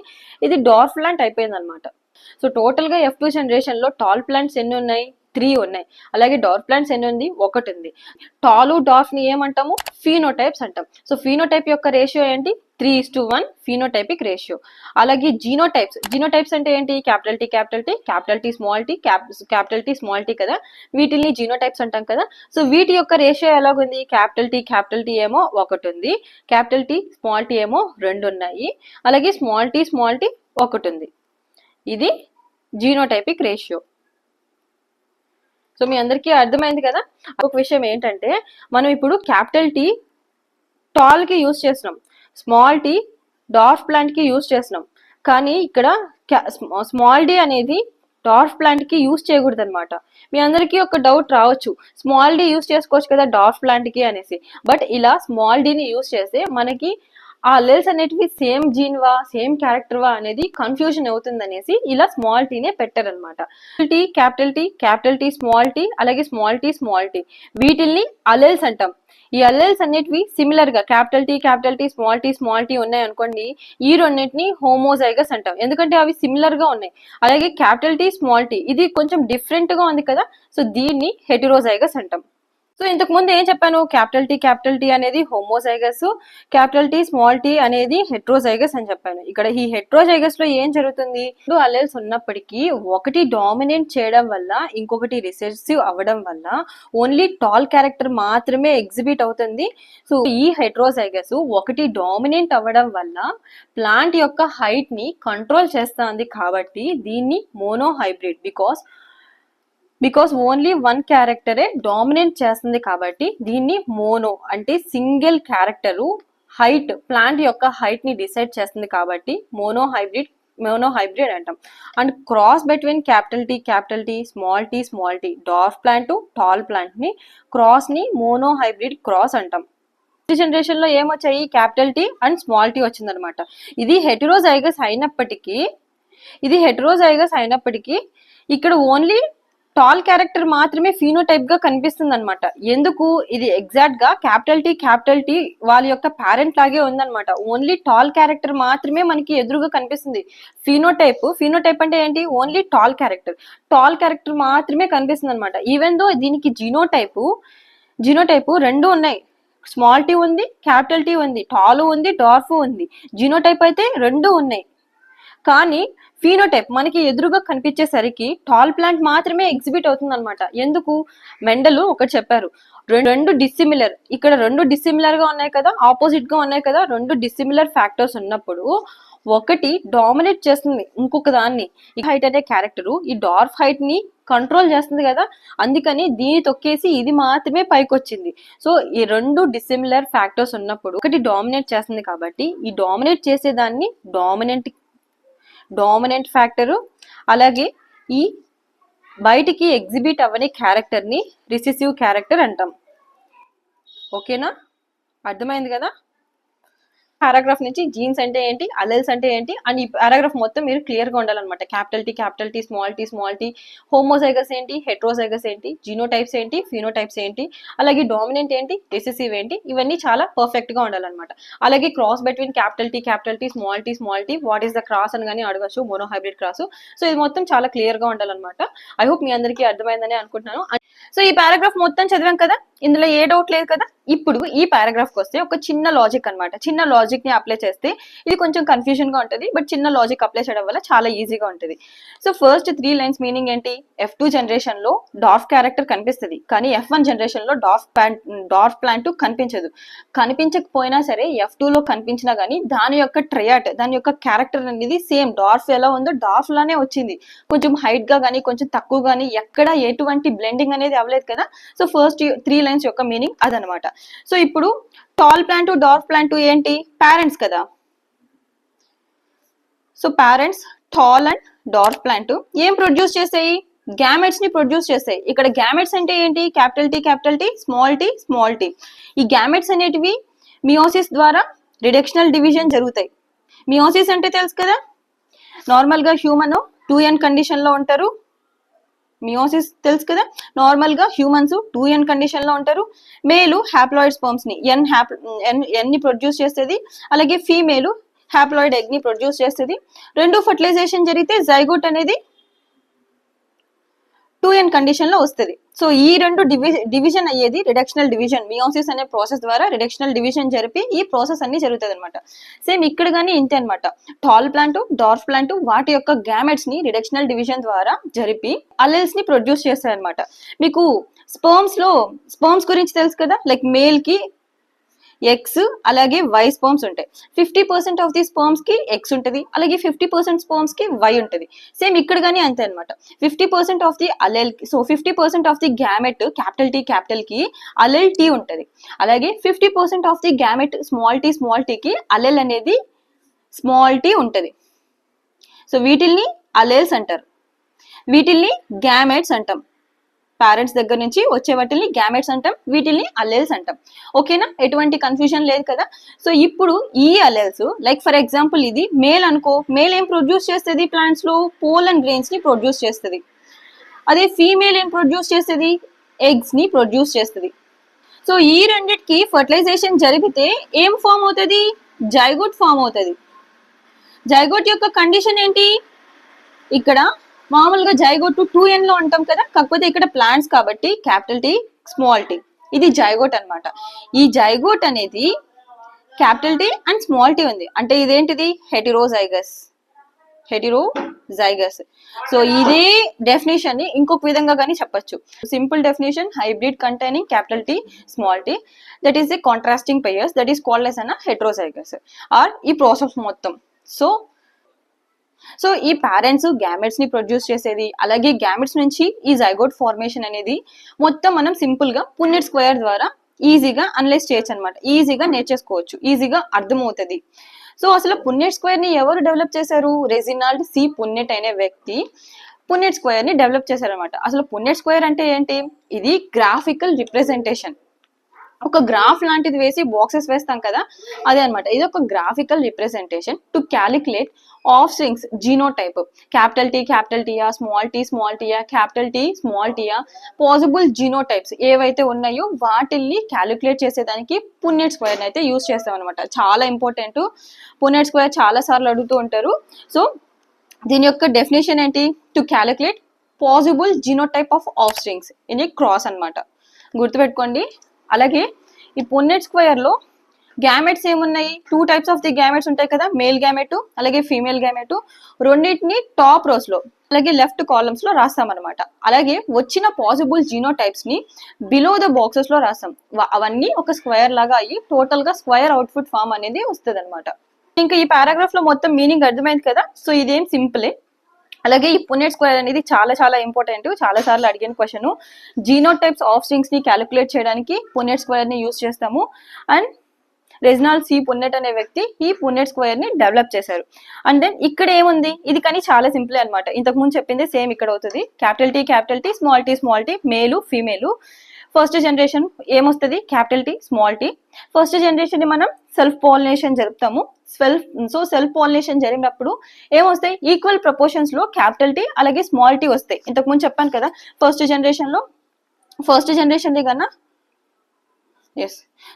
ఇది డార్ఫ్ ప్లాంట్ అయిపోయింది అనమాట. సో టోటల్ గా F2 జనరేషన్ లో టాల్ ప్లాంట్స్ ఎన్ని ఉన్నాయి, 3 ఉన్నాయి. అలాగే డార్ఫ్ ప్లాంట్స్ ఎన్ని ఉంది, 1 ఉంది. టాల్ డార్ఫ్ ని ఏమంటాము, ఫీనోటైప్స్ అంటాం. సో ఫీనోటైప్ యొక్క రేషియో ఏంటి, 3:1 ఫీనోటైపిక్ రేషియో. అలాగే జీనోటైప్స్ అంటే ఏంటి, క్యాపిటల్ టీ స్మాల్ టీ కదా, వీటిని జీనోటైప్స్ అంటాం కదా. సో వీటి యొక్క రేషియో ఎలాగుంది, క్యాపిటల్ టీ ఏమో 1 ఉంది, క్యాపిటల్ టీ స్మాల్ టీ ఏమో 2 ఉన్నాయి, అలాగే స్మాల్ టీ 1 ఉంది. ఇది జీనోటైపిక్ రేషియో. సో మీ అందరికీ అర్థమైంది కదా. ఒక విషయం ఏంటంటే మనం ఇప్పుడు క్యాపిటల్ టీ టాల్ కి యూజ్ చేస్తున్నాం, స్మాల్ టీ డార్ఫ్ ప్లాంట్ కి యూజ్ చేస్తున్నాం. కానీ ఇక్కడ స్మాల్ టీ అనేది డార్ఫ్ ప్లాంట్ కి యూజ్ చేయకూడదు అనమాట. మీ అందరికీ ఒక డౌట్ రావచ్చు, స్మాల్ డి యూజ్ చేసుకోవచ్చు కదా డార్ఫ్ ప్లాంట్ కి అనేసి. బట్ ఇలా స్మాల్ డిని యూజ్ చేస్తే మనకి ఆ అల్లెల్స్ అనేటివి సేమ్ జీన్ వా సేమ్ క్యారెక్టర్ వా అనేది కన్ఫ్యూజన్ అవుతుంది అనేసి ఇలా స్మాల్ టీనే పెట్టారనమాట. క్యాపిటల్ టీ స్మాల్ టీ అలాగే స్మాల్ టీ వీటిల్ని అల్లెల్స్ అంటాం. ఈ అల్లెల్స్ అన్నిటివి సిమిలర్ గా క్యాపిటల్ టీ స్మాల్ టీ ఉన్నాయి అనుకోండి, ఈ రెండింటిని హోమోజైగస్ అంటాం ఎందుకంటే అవి సిమిలర్ గా ఉన్నాయి. అలాగే క్యాపిటల్ టీ స్మాల్ టీ ఇది కొంచెం డిఫరెంట్ గా ఉంది కదా, సో దీన్ని హెటెరోజైగస్ అంటాం. సో ఇంతకు ముందు ఏం చెప్పాను, క్యాపిటల్ టీ అనేది homozygous, capital T small T అనేది హెట్రోజైగస్ అని చెప్పాను. ఇక్కడ ఈ హెట్రోజైగస్ లో ఏం జరుగుతుంది, రెండు అల్లెల్స్ ఉన్నప్పటికీ ఒకటి డామినేట్ చేయడం వల్ల ఇంకొకటి రిసెసివ్ అవ్వడం వల్ల ఓన్లీ టాల్ క్యారెక్టర్ మాత్రమే ఎగ్జిబిట్ అవుతుంది. సో ఈ హెట్రోజైగస్ ఒకటి డామినేట్ అవ్వడం వల్ల ప్లాంట్ యొక్క హైట్ ని కంట్రోల్ చేస్తుంది కాబట్టి దీన్ని mono hybrid, because only one క్యారెక్టరే డామినేట్ చేస్తుంది కాబట్టి దీన్ని మోనో అంటే సింగిల్ క్యారెక్టరు హైట్, ప్లాంట్ యొక్క హైట్ ని డిసైడ్ చేస్తుంది కాబట్టి మోనో హైబ్రిడ్ అంటాం. And cross between capital T small T dwarf plant tall plant ని క్రాస్ ని మోనో హైబ్రిడ్ క్రాస్ అంటాం. జనరేషన్ లో ఏమొచ్చాయి, capital T and small T వచ్చిందనమాట. ఇది హెటరోజైగస్ అయినప్పటికీ ఇక్కడ ఓన్లీ టాల్ క్యారెక్టర్ మాత్రమే ఫీనోటైప్ గా కనిపిస్తుంది అనమాట. ఎందుకు, ఇది ఎగ్జాక్ట్ గా క్యాపిటల్ టీ వాళ్ళ యొక్క పేరెంట్ లాగే ఉందన్నమాట. ఓన్లీ టాల్ క్యారెక్టర్ మాత్రమే మనకి ఎదురుగా కనిపిస్తుంది. ఫీనోటైప్ అంటే ఏంటి, ఓన్లీ టాల్ క్యారెక్టర్ మాత్రమే కనిపిస్తుంది అనమాట. ఈవెన్ దో దీనికి జీనోటైపు రెండు ఉన్నాయి, స్మాల్ టీ ఉంది, క్యాపిటల్ టీ ఉంది, టాల్ ఉంది, డార్ఫ్ ఉంది. జీనోటైప్ అయితే రెండు ఉన్నాయి, కానీ ఫీనోటైప్ మనకి ఎదురుగా కనిపించేసరికి టాల్ ప్లాంట్ మాత్రమే ఎగ్జిబిట్ అవుతుంది అనమాట. ఎందుకు, మెండల్ ఒకటి చెప్పారు, రెండు డిసిమిలర్, ఇక్కడ రెండు డిసిమిలర్ గా ఉన్నాయి కదా, ఆపోజిట్ గా ఉన్నాయి కదా, రెండు డిసిమిలర్ ఫ్యాక్టర్స్ ఉన్నప్పుడు ఒకటి డామినేట్ చేస్తుంది ఇంకొక దాన్ని. ఈ హైట్ అనే క్యారెక్టర్ ఈ డార్ఫ్ హైట్ ని కంట్రోల్ చేస్తుంది కదా, అందుకని దీన్ని తొక్కేసి ఇది మాత్రమే పైకి వచ్చింది. సో ఈ రెండు డిసిమిలర్ ఫ్యాక్టర్స్ ఉన్నప్పుడు ఒకటి డామినేట్ చేస్తుంది కాబట్టి ఈ డామినేట్ చేసేదాన్ని డామినెంట్ ఫ్యాక్టర్, అలాగే ఈ బయటికి ఎగ్జిబిట్ అవ్వని క్యారెక్టర్ ని రిసెసివ్ క్యారెక్టర్ అంటాం. ఓకేనా, అర్థమైంది కదా. పారాగ్రాఫ్ నుంచి జీన్స్ అంటే ఏంటి, అలెల్స్ అంటే ఏంటి అండ్ ఈ పారాగ్రాఫ్ మొత్తం మీరు క్లియర్ గా ఉండాలన్నమాట. Capital T small T homozygous ఏంటి, హెట్రోజైగస్ ఏంటి, జీనోటైప్స్ ఏంటి, ఫినోటైప్స్ ఏంటి, అలాగే డామినెంట్ ఏంటి, రిసెసివ్ ఏంటి, ఇవన్నీ చాలా పర్ఫెక్ట్ గా ఉండాలన్నమాట. అలాగే cross between capital T small T what is the cross అని కానీ అడగచ్చు, మోనో హైబ్రిడ్ క్రాస్. సో ఇది మొత్తం చాలా క్లియర్ గా ఉండాలన్నమాట. ఐ హోప్ మీ అందరికీ అర్థమైందని అనుకుంటున్నాను. సో ఈ పారాగ్రాఫ్ మొత్తం చదివాం కదా, ఇందులో ఏ డౌట్ లేదు కదా. ఇప్పుడు ఈ పారాగ్రాఫ్ కి వస్తే ఒక చిన్న లాజిక్ అనమాట. చిన్న లాజిక్ ని అప్లై చేస్తే ఇది కొంచెం కన్ఫ్యూజన్ గా ఉంటుంది, బట్ చిన్న లాజిక్ అప్లై చేయడం వల్ల చాలా ఈజీగా ఉంటుంది. సో ఫస్ట్ 3 లైన్స్ మీనింగ్ ఏంటి, F2 జనరేషన్ లో డార్ఫ్ క్యారెక్టర్ కనిపిస్తుంది, కానీ F1 జనరేషన్ లో డార్ఫ్ ప్లాంట్ కనిపించదు. కనిపించకపోయినా సరే F2 లో కనిపించినా గానీ దాని యొక్క ట్రయాట్, దాని యొక్క క్యారెక్టర్ అనేది సేమ్ డార్ఫ్ ఎలా ఉందో డార్ఫ్ లానే వచ్చింది. కొంచెం హైట్ గా కానీ కొంచెం తక్కువ కానీ ఎక్కడ ఎటువంటి బ్లెండింగ్ అనేది అవ్వలేదు కదా. సో ఫస్ట్ 3 లైన్స్ యొక్క మీనింగ్ అదనమాట. సో ఇప్పుడు టాల్ ప్లాంట్ డార్ఫ్ ప్లాంట్ ఏంటి, పేరెంట్స్ కదా. So parents tall and dwarf plant ఏం ప్రొడ్యూస్ చేస్తాయి, గ్యామెట్స్ ని ప్రొడ్యూస్ చేస్తాయి. ఇక్కడ గ్యామెట్స్ అంటే ఏంటి, క్యాపిటల్ టీ స్మాల్ టీ. ఈ గ్యామెట్స్ అనేటివి మియోసిస్ ద్వారా రిడక్షనల్ డివిజన్ జరుగుతాయి. మియోసిస్ అంటే తెలుసు కదా, నార్మల్ గా హ్యూమన్ 2n కండిషన్ లో ఉంటారు. మియోసిస్ తెలుసు కదా, నార్మల్ గా హ్యూమన్స్ 2n కండిషన్ లో ఉంటారు. మేలు హ్యాప్లాయిడ్ స్పర్మ్స్ ని ఎన్ ని ప్రొడ్యూస్ చేస్తుంది, అలాగే ఫీమేల్ హ్యాప్లాయిడ్ ఎగ్ ని ప్రొడ్యూస్ చేస్తుంది. రెండు ఫర్టిలైజేషన్ జరిగితే జైగోట్ అనేది 2n కండిషన్ లో వస్తుంది. సో ఈ రెండు డివిజన్ అయ్యేది రిడక్షనల్ డివిజన్, మియోసిస్ అనే ప్రాసెస్ ద్వారా రిడక్షనల్ డివిజన్ జరిపి ఈ ప్రాసెస్ అన్ని జరుగుతుంది అనమాట. సేమ్ ఇక్కడ కానీ ఇంతే అనమాట. టాల్ ప్లాంట్ డార్ఫ్ ప్లాంట్ వాటి యొక్క గ్యామెట్స్ ని రిడక్షనల్ డివిజన్ ద్వారా జరిపి అలెల్స్ ని ప్రొడ్యూస్ చేస్తాయి అనమాట. మీకు స్పర్మ్స్ గురించి తెలుసు కదా, లైక్ మేల్ కి ఎక్స్ అలాగే వై స్పర్మ్స్ ఉంటాయి. 50% ఆఫ్ ది స్పర్మ్స్ కి ఎక్స్ ఉంటుంది, అలాగే 50% స్పర్మ్స్ కి వై ఉంటుంది. సేమ్ ఇక్కడ కానీ అంతే అనమాట. 50% of the అలెల్, so 50% of the gamete capital కి అలెల్ టీ ఉంటుంది, అలాగే 50% ఆఫ్ ది గ్యామెట్ స్మాల్ టీకి అలెల్ అనేది స్మాల్ టీ ఉంటుంది. సో వీటిల్ని అలెల్స్ అంటారు, వీటిల్ని గ్యామెట్స్ అంటాం. పేరెంట్స్ దగ్గర నుంచి వచ్చే వాటిని గ్యామెట్స్ అంటాం, వీటిని అలెల్స్ అంటాం. ఓకేనా, ఎటువంటి కన్ఫ్యూజన్ లేదు కదా. సో ఇప్పుడు ఈ అలెల్స్, లైక్ ఫర్ ఎగ్జాంపుల్ ఇది మేల్ అనుకో, మేల్ ఏం ప్రొడ్యూస్ చేస్తుంది ప్లాంట్స్ లో, పోలన్ గ్రెయిన్స్ ని ప్రొడ్యూస్ చేస్తుంది. అదే ఫీమేల్ ఏం ప్రొడ్యూస్ చేస్తుంది, ఎగ్స్ ని ప్రొడ్యూస్ చేస్తుంది. సో ఈ రెండిటికి ఫర్టిలైజేషన్ జరిగితే ఏం ఫామ్ అవుతుంది, జైగోట్ ఫామ్ అవుతుంది. జైగోట్ యొక్క కండిషన్ ఏంటి, ఇక్కడ మామూలుగా జైగోట్ 2n లో ఉంటాం కదా, కాకపోతే ఇక్కడ ప్లాంట్స్ కాబట్టి క్యాపిటల్ టీ స్మాల్ టీ, ఇది జైగోట్ అన్నమాట. ఈ జైగోట్ అనేది capital T and small T ఉంది, అంటే ఇదేంటిది హెటిరోజైగస్. సో ఇదే డెఫినేషన్ ని ఇంకొక విధంగా కానీ చెప్పొచ్చు. Simple definition, hybrid containing capital T small T, that is the contrasting pairs, that is called as an heterozygous or ఈ ప్రాసెస్ మొత్తం. సో ఈ పేరెంట్స్ గ్యామెట్స్ ని ప్రొడ్యూస్ చేసేది, అలాగే గ్యామెట్స్ నుంచి ఈ జైగోట్ ఫార్మేషన్ అనేది మొత్తం మనం సింపుల్ గా పున్నెట్ స్క్వేర్ ద్వారా ఈజీగా అనలైజ్ చేయొచ్చు అనమాట. ఈజీగా నేర్చేసుకోవచ్చు, ఈజీగా అర్థమవుతుంది. సో అసలు పున్నెట్ స్క్వేర్ ని ఎవరు డెవలప్ చేశారు? రెజినాల్డ్ సి పున్నెట్ అనే వ్యక్తి పున్నెట్ స్క్వేర్ ని డెవలప్ చేశారనమాట. అసలు పున్నెట్ స్క్వేర్ అంటే ఏంటి? ఇది గ్రాఫికల్ రిప్రజెంటేషన్. ఒక గ్రాఫ్ లాంటిది వేసి బాక్సెస్ వేస్తాం కదా, అదే అనమాట. ఇది ఒక graphical representation to calculate of strings genotype. Capital టీయా, స్మాల్ టీయా, క్యాపిటల్ టీ స్మాల్ టీయా, పాసిబుల్ జీనోటైప్స్ ఏవైతే ఉన్నాయో వాటిల్ని క్యాలిక్యులేట్ చేసేదానికి పున్నెట్ స్క్వేర్ అయితే యూజ్ చేస్తాం అనమాట. చాలా ఇంపార్టెంట్. పున్నెట్ స్క్వేర్ చాలా సార్లు అడుగుతూ ఉంటారు. సో దీని యొక్క డెఫినేషన్ ఏంటి? To calculate possible genotype of strings in a cross అనమాట. గుర్తుపెట్టుకోండి. అలాగే ఈ పున్నెట్ స్క్వేర్ లో గ్యామెట్స్ ఏమున్నాయి? 2 టైప్స్ ఆఫ్ ది గ్యామెట్స్ ఉంటాయి కదా, మేల్ గ్యామెట్ అలాగే ఫీమేల్ గ్యామెట్. రెండింటిని టాప్ రోస్ లో అలాగే లెఫ్ట్ కాలమ్స్ లో రాస్తాం అనమాట. అలాగే వచ్చిన పాసిబుల్ జీనోటైప్స్ ని బిలో ద బాక్సెస్ లో రాస్తాం. అవన్నీ ఒక స్క్వేర్ లాగా అయ్యి టోటల్ గా స్క్వేర్ అవుట్పుట్ ఫామ్ అనేది వస్తుంది అనమాట. ఇంకా ఈ పారాగ్రాఫ్ లో మొత్తం మీనింగ్ అర్థమైంది కదా. సో ఇదేం సింపులే. అలాగే ఈ పున్నెట్ స్క్వేర్ అనేది చాలా చాలా ఇంపార్టెంట్, చాలా సార్లు అడిగిన క్వశ్చన్. జీనోటైప్స్ ఆఫ్ స్ట్రింగ్స్ ని క్యాలిక్యులేట్ చేయడానికి పున్నెట్ స్క్వేర్ ని యూజ్ చేస్తాము. అండ్ రెజినాల్డ్ సి పున్నెట్ అనే వ్యక్తి ఈ పున్నెట్ స్క్వేర్ ని డెవలప్ చేశారు. అండ్ దెన్ ఇక్కడ ఏముంది? ఇది కానీ చాలా సింపుల్ అనమాట. ఇంతకు ముందు చెప్పింది సేమ్ ఇక్కడ అవుతుంది. Capital T small T male female. First generation ఏమొస్తుంది? Capital T small T. First generation ని మనం సెల్ఫ్ పాలినేషన్ జరుపుతాము. సెల్ఫ్ పాలినేషన్ జరిగినప్పుడు ఏమొస్తాయి? ఈక్వల్ ప్రపోర్షన్స్ లో క్యాపిటల్ టీ అలాగే స్మాల్ టీ వస్తాయి. ఇంతకు ముందు చెప్పాను కదా, ఫస్ట్ జనరేషన్ ని కన్నా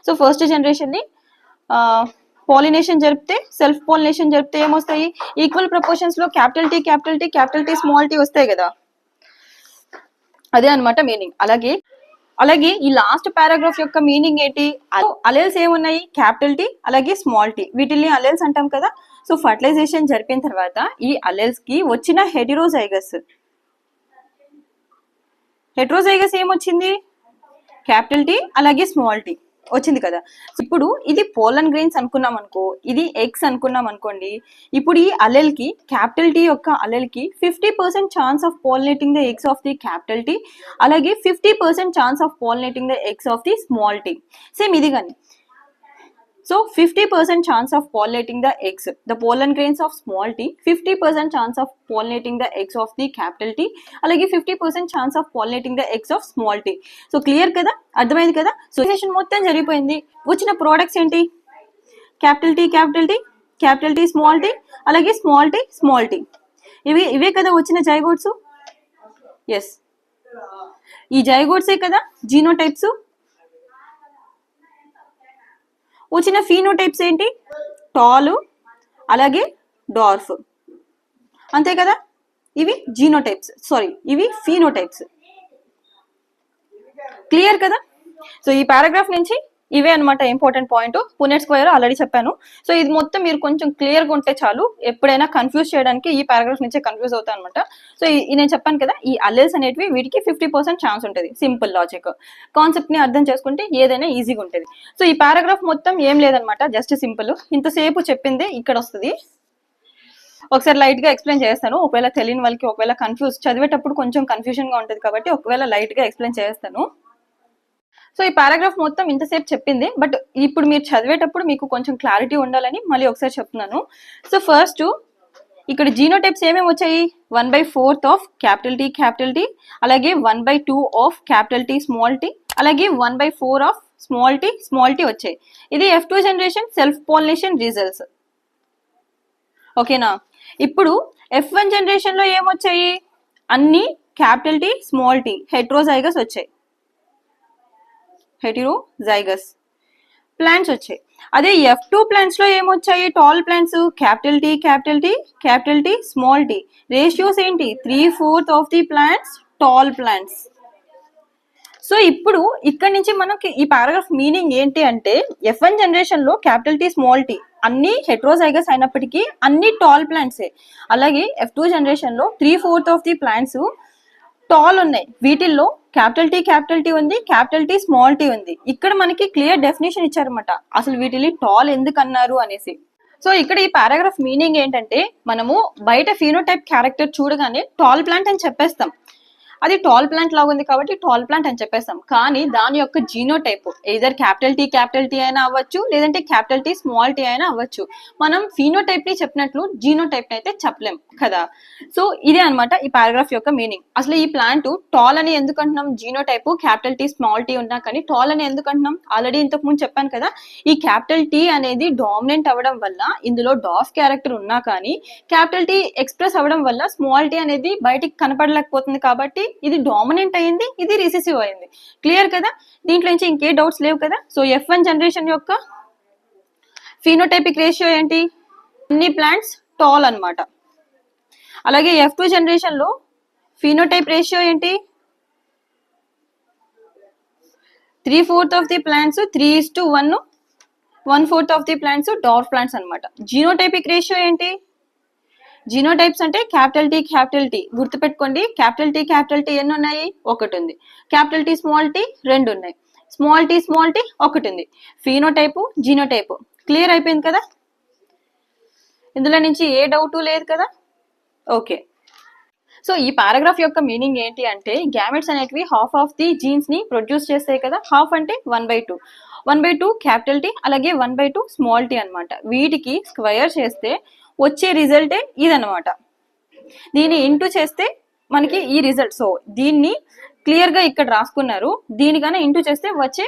సో ఫస్ట్ జనరేషన్ ని పాలినేషన్ జరిపితే, సెల్ఫ్ పాలినేషన్ జరిపితే ఏమొస్తాయి? ఈక్వల్ ప్రపోర్షన్స్ లో క్యాపిటల్ టీ స్మాల్ టీ వస్తాయి కదా. అదే అనమాట మీనింగ్. అలాగే ఈ లాస్ట్ పారాగ్రాఫ్ యొక్క మీనింగ్ ఏంటి? అలెల్స్ ఏమున్నాయి? క్యాపిటల్ టీ అలాగే స్మాల్ టీ, వీటిల్ని అలెల్స్ అంటాం కదా. సో ఫర్టిలైజేషన్ జరిపిన తర్వాత ఈ అలెల్స్ కి వచ్చిన హెటిరోజైగస్ ఏమొచ్చింది? క్యాపిటల్ టీ అలాగే స్మాల్ టీ వచ్చింది కదా. ఇప్పుడు ఇది పోలన్ గ్రెయిన్స్ అనుకున్నాం అనుకో, ఇది ఎగ్స్ అనుకున్నాం అనుకోండి. ఇప్పుడు ఈ అలెల్ కి, క్యాపిటల్ టీ యొక్క అలెల్ కి 50% chance of pollinating the eggs of the capital T, అలాగే 50% chance of pollinating the eggs of the small T. Same ఇది కానీ. So 50% chance of pollinating the eggs, the pollen grains of small T, 50% chance of pollinating the eggs of the capital T, అలాగే 50% chance of pollinating the eggs of small T. So clear కదా, అర్థమైంది కదా. So relation మొత్తం జరిగిపోయింది. వచ్చిన products ఏంటి? Capital T small T అలాగే small tea. ఇవే కదా వచ్చిన జైగోట్స్. ఎస్, ఈ జైగోట్సే కదా జీనోటైప్స్. వచ్చిన ఫీనోటైప్స్ ఏంటి? టాల్ అలాగే డార్ఫ్, అంతే కదా. ఇవి ఇవి ఫీనోటైప్స్. క్లియర్ కదా. సో ఈ పారాగ్రాఫ్ నుంచి ఇవే అనమాట important point. Punnett square already చెప్పాను. సో ఇది మొత్తం మీరు కొంచెం క్లియర్ గా ఉంటే చాలు. ఎప్పుడైనా కన్ఫ్యూజ్ చేయడానికి ఈ పారాగ్రాఫ్ నుంచే కన్ఫ్యూజ్ అవుతాయి అనమాట. సో నేను చెప్పాను కదా, ఈ అలెల్స్ అనేటివి వీటికి 50% ఛాన్స్ ఉంటుంది. సింపుల్ లాజిక్ కాన్సెప్ట్ ని అర్థం చేసుకుంటే ఏదైనా ఈజీగా ఉంటుంది. సో ఈ పారాగ్రాఫ్ మొత్తం ఏం లేదనమాట, జస్ట్ సింపుల్. ఇంతసేపు చెప్పిందే ఇక్కడ వస్తుంది. ఒకసారి లైట్ గా ఎక్స్ప్లెయిన్ చేస్తాను. ఒకవేళ తెలియని వాళ్ళకి, ఒకవేళ చదివేటప్పుడు కొంచెం కన్ఫ్యూజన్ గా ఉంటుంది కాబట్టి ఒకవేళ లైట్ గా ఎక్స్ప్లెయిన్ చేస్తాను. సో ఈ పారాగ్రాఫ్ మొత్తం ఇంతసేపు చెప్పింది, బట్ ఇప్పుడు మీరు చదివేటప్పుడు మీకు కొంచెం క్లారిటీ ఉండాలని మళ్ళీ ఒకసారి చెప్తున్నాను. సో ఫస్ట్ ఇక్కడ జీనోటైప్స్ ఏమేమి వచ్చాయి? 1/4 ఆఫ్ క్యాపిటల్ టీ అలాగే 1/2 of capital T small T అలాగే 1/4 ఆఫ్ స్మాల్ టీ వచ్చాయి. ఇది F2 generation self pollination results. ఓకేనా. ఇప్పుడు F1 జనరేషన్ లో ఏమొచ్చాయి? అన్ని capital T small T heterozygous వచ్చాయి. హెటిరోజైగస్ ప్లాంట్స్ వచ్చాయి. అదే F2 ప్లాంట్స్ లో ఏమొచ్చాయి? Tall plants. Capital T small T. Ratios ఏంటి? 3/4 of the plants tall plants. So ఇప్పుడు ఇక్కడ నుంచి మనకి ఈ పారాగ్రాఫ్ మీనింగ్ ఏంటి అంటే F1 జనరేషన్ లో క్యాపిటల్ టీ స్మాల్ టీ అన్ని హెట్రోజైగస్ అయినప్పటికీ అన్ని టాల్ ప్లాంట్సే. అలాగే F2 జనరేషన్ లో 3/4 ఆఫ్ ది ప్లాంట్స్ టాల్ ఉన్నాయి. వీటిల్లో క్యాపిటల్ టీ ఉంది, క్యాపిటల్ టీ స్మాల్ టీ ఉంది. ఇక్కడ మనకి క్లియర్ డెఫినేషన్ ఇచ్చారన్నమాట అసలు వీటిని టాల్ ఎందుకు అన్నారు అనేసి. సో ఇక్కడ ఈ పారాగ్రాఫ్ మీనింగ్ ఏంటంటే మనము బయట ఫీనోటైప్ క్యారెక్టర్ చూడగానే టాల్ ప్లాంట్ అని చెప్పేస్తాం, అది టాల్ ప్లాంట్ లాగా ఉంది కాబట్టి టాల్ ప్లాంట్ అని చెప్పేస్తాం. కానీ దాని యొక్క జీనోటైప్ ఎయిదర్ క్యాపిటల్ టీ అయినా అవ్వచ్చు, లేదంటే క్యాపిటల్ టీ స్మాల్ టీ అయినా అవ్వచ్చు. మనం ఫీనోటైప్ ని చెప్పినట్లు జీనోటైప్ ని అయితే చెప్పలేం కదా. సో ఇదే అన్నమాట ఈ పారాగ్రాఫ్ యొక్క మీనింగ్. అసలు ఈ ప్లాంట్ టాల్ అని ఎందుకు అంటున్నాం, genotype capital T small T ఉన్నా కానీ టాల్ అని ఎందుకు అంటున్నాం, ఆల్రెడీ ఇంతకు ముందు చెప్పాను కదా. ఈ క్యాపిటల్ టీ అనేది డామినెంట్ అవ్వడం వల్ల ఇందులో డాఫ్ క్యారెక్టర్ ఉన్నా కానీ క్యాపిటల్ టీ ఎక్స్ప్రెస్ అవ్వడం వల్ల స్మాల్ టీ అనేది బయటికి కనపడలేకపోతుంది కాబట్టి ఇది డామినెంట్ అయింది, ఇది రిసెసివ్ అయింది. క్లియర్ కదా, దీంట్లో నుంచి ఇంకే డౌట్స్ లేవు కదా. సో F1 జనరేషన్ యొక్క ఫీనోటైపిక్ రేషియో ఏంటి, అన్ని ప్లాంట్స్ టాల్ అన్నమాట. అలాగే F2 జనరేషన్ లో ఫీనోటైప్ రేషియో ఏంటి, 3/4 of the plants 3:1, 1/4 of the plants dwarf plants అన్నమాట. జీనోటైపిక్ రేషియో ఏంటి, జీనోటైప్స్ అంటే క్యాపిటల్ టీ గుర్తుపెట్టుకోండి. క్యాపిటల్ టీ ఎన్ని ఉన్నాయి, ఒకటి ఉంది. క్యాపిటల్ టీ స్మాల్ టీ రెండు ఉన్నాయి. స్మాల్ టీ ఒకటి ఉంది. ఫీనోటైప్ జీనోటైప్ క్లియర్ అయిపోయింది కదా, ఇందులో నుంచి ఏ డౌట్ లేదు కదా. ఓకే, సో ఈ పారాగ్రాఫ్ యొక్క మీనింగ్ ఏంటి అంటే గ్యామెట్స్ అనేటివి హాఫ్ ఆఫ్ ది జీన్స్ ని ప్రొడ్యూస్ చేస్తాయి కదా. హాఫ్ అంటే 1/2, 1/2 క్యాపిటల్ టీ అలాగే 1/2 స్మాల్ టీ అనమాట. వీటికి స్క్వయర్ చేస్తే వచ్చే రిజల్టే ఇదనమాట. దీన్ని ఇంటూ చేస్తే మనకి ఈ రిజల్ట్. సో దీన్ని క్లియర్ గా ఇక్కడ రాసుకున్నారు, దీనికన్నా ఇంటూ చేస్తే వచ్చే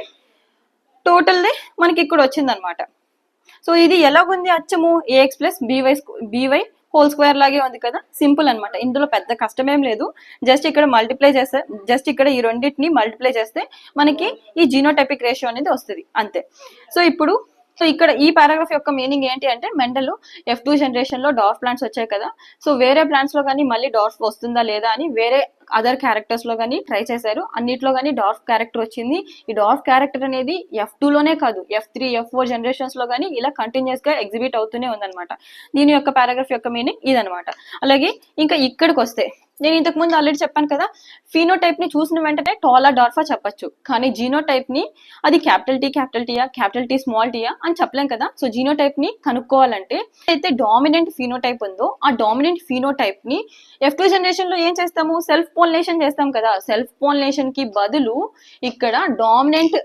టోటల్ మనకి ఇక్కడ వచ్చిందనమాట. సో ఇది ఎలాగుంది, అచ్చము AX plus BY whole square లాగే ఉంది కదా, సింపుల్ అనమాట. ఇందులో పెద్ద కష్టమేం లేదు. జస్ట్ ఇక్కడ మల్టిప్లై చేస్తే, జస్ట్ ఇక్కడ ఈ రెండింటిని మల్టిప్లై చేస్తే మనకి ఈ జీనోటైపిక్ రేషియో అనేది వస్తుంది అంతే. సో ఇక్కడ ఈ పారాగ్రాఫ్ యొక్క మీనింగ్ ఏంటి అంటే మెండల్ F2 జనరేషన్ లో డార్ఫ్ ప్లాంట్స్ వచ్చాయి కదా. సో వేరే ప్లాంట్స్ లో కానీ మళ్ళీ డార్ఫ్ వస్తుందా లేదా అని వేరే అదర్ క్యారెక్టర్స్ లో కానీ ట్రై చేశారు. అన్నిట్లో కానీ డార్ఫ్ క్యారెక్టర్ వచ్చింది. ఈ డార్ఫ్ క్యారెక్టర్ అనేది F2 లోనే కాదు, F3 F4 జనరేషన్స్ లో కానీ ఇలా కంటిన్యూస్ గా ఎగ్జిబిట్ అవుతూనే ఉందన్నమాట. దీని యొక్క పారాగ్రాఫ్ యొక్క మీనింగ్ ఇదనమాట. అలాగే ఇంకా ఇక్కడికి వస్తే నేను ఇంతకు ముందు ఆల్రెడీ చెప్పాను కదా, ఫీనోటైప్ ని చూసిన వెంటనే టాలా డార్ఫా చెప్పొచ్చు, కానీ జీనోటైప్ ని అది క్యాపిటల్ టీయా క్యాపిటల్ టీ స్మాల్ టీయా అని చెప్పలేం కదా. సో జీనోటైప్ ని కనుక్కోవాలంటే అయితే డామినెంట్ ఫీనోటైప్ ఉందో ఆ డామినెంట్ ఫీనోటైప్ ని F2 జనరేషన్ లో ఏం చేస్తాము, సెల్ఫ్ పోలినేషన్ చేస్తాం కదా. సెల్ఫ్ పోలినేషన్ కి బదులు ఇక్కడ డామినెంట్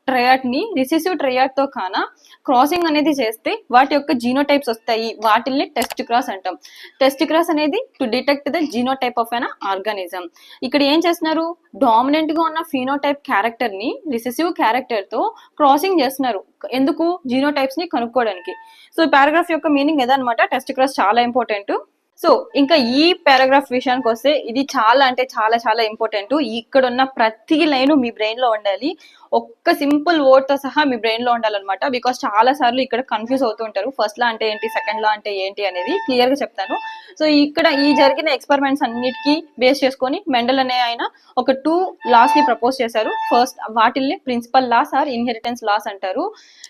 ట్రయాడ్ ని రిసెసివ్ ట్రయాడ్ తో కానా క్రాసింగ్ అనేది చేస్తే వాటి యొక్క జీనోటైప్స్ వస్తాయి. వాటిల్ని టెస్ట్ క్రాస్ అంటాం. టెస్ట్ క్రాస్ అనేది to detect the genotype of an organism. ఇక్కడ ఏం చేస్తున్నారు, డామినెంట్ గా ఉన్న ఫీనోటైప్ క్యారెక్టర్ ని రిసెసివ్ క్యారెక్టర్ తో క్రాసింగ్ చేస్తున్నారు. ఎందుకు, జీనోటైప్స్ ని కనుక్కోవడానికి. సో ఈ పారాగ్రాఫ్ యొక్క మీనింగ్ ఏదన్నమాట, టెస్ట్ క్రాస్ చాలా ఇంపార్టెంట్. సో ఇంకా ఈ పారాగ్రాఫ్ విషయానికి వస్తే ఇది చాలా అంటే చాలా చాలా ఇంపార్టెంట్. ఇక్కడ ఉన్న ప్రతి లైన్ మీ బ్రెయిన్ లో ఉండాలి. ఒక్క సింపుల్ వర్డ్ తో సహా మీ బ్రెయిన్ లో ఉండాలన్నమాట. బికాస్ చాలా సార్లు ఇక్కడ కన్ఫ్యూజ్ అవుతూ ఉంటారు, ఫస్ట్ లా అంటే ఏంటి, సెకండ్ లా అంటే ఏంటి అనేది క్లియర్ గా చెప్తాను. సో ఇక్కడ ఈ జరిగిన ఎక్స్పెరిమెంట్స్ అన్నిటికీ బేస్ చేసుకొని మెండల్ అనే ఆయన ఒక 2 లాస్ ని ప్రపోజ్ చేశారు. ఫస్ట్ వాటిల్ని principle laws or inheritance laws అంటారు.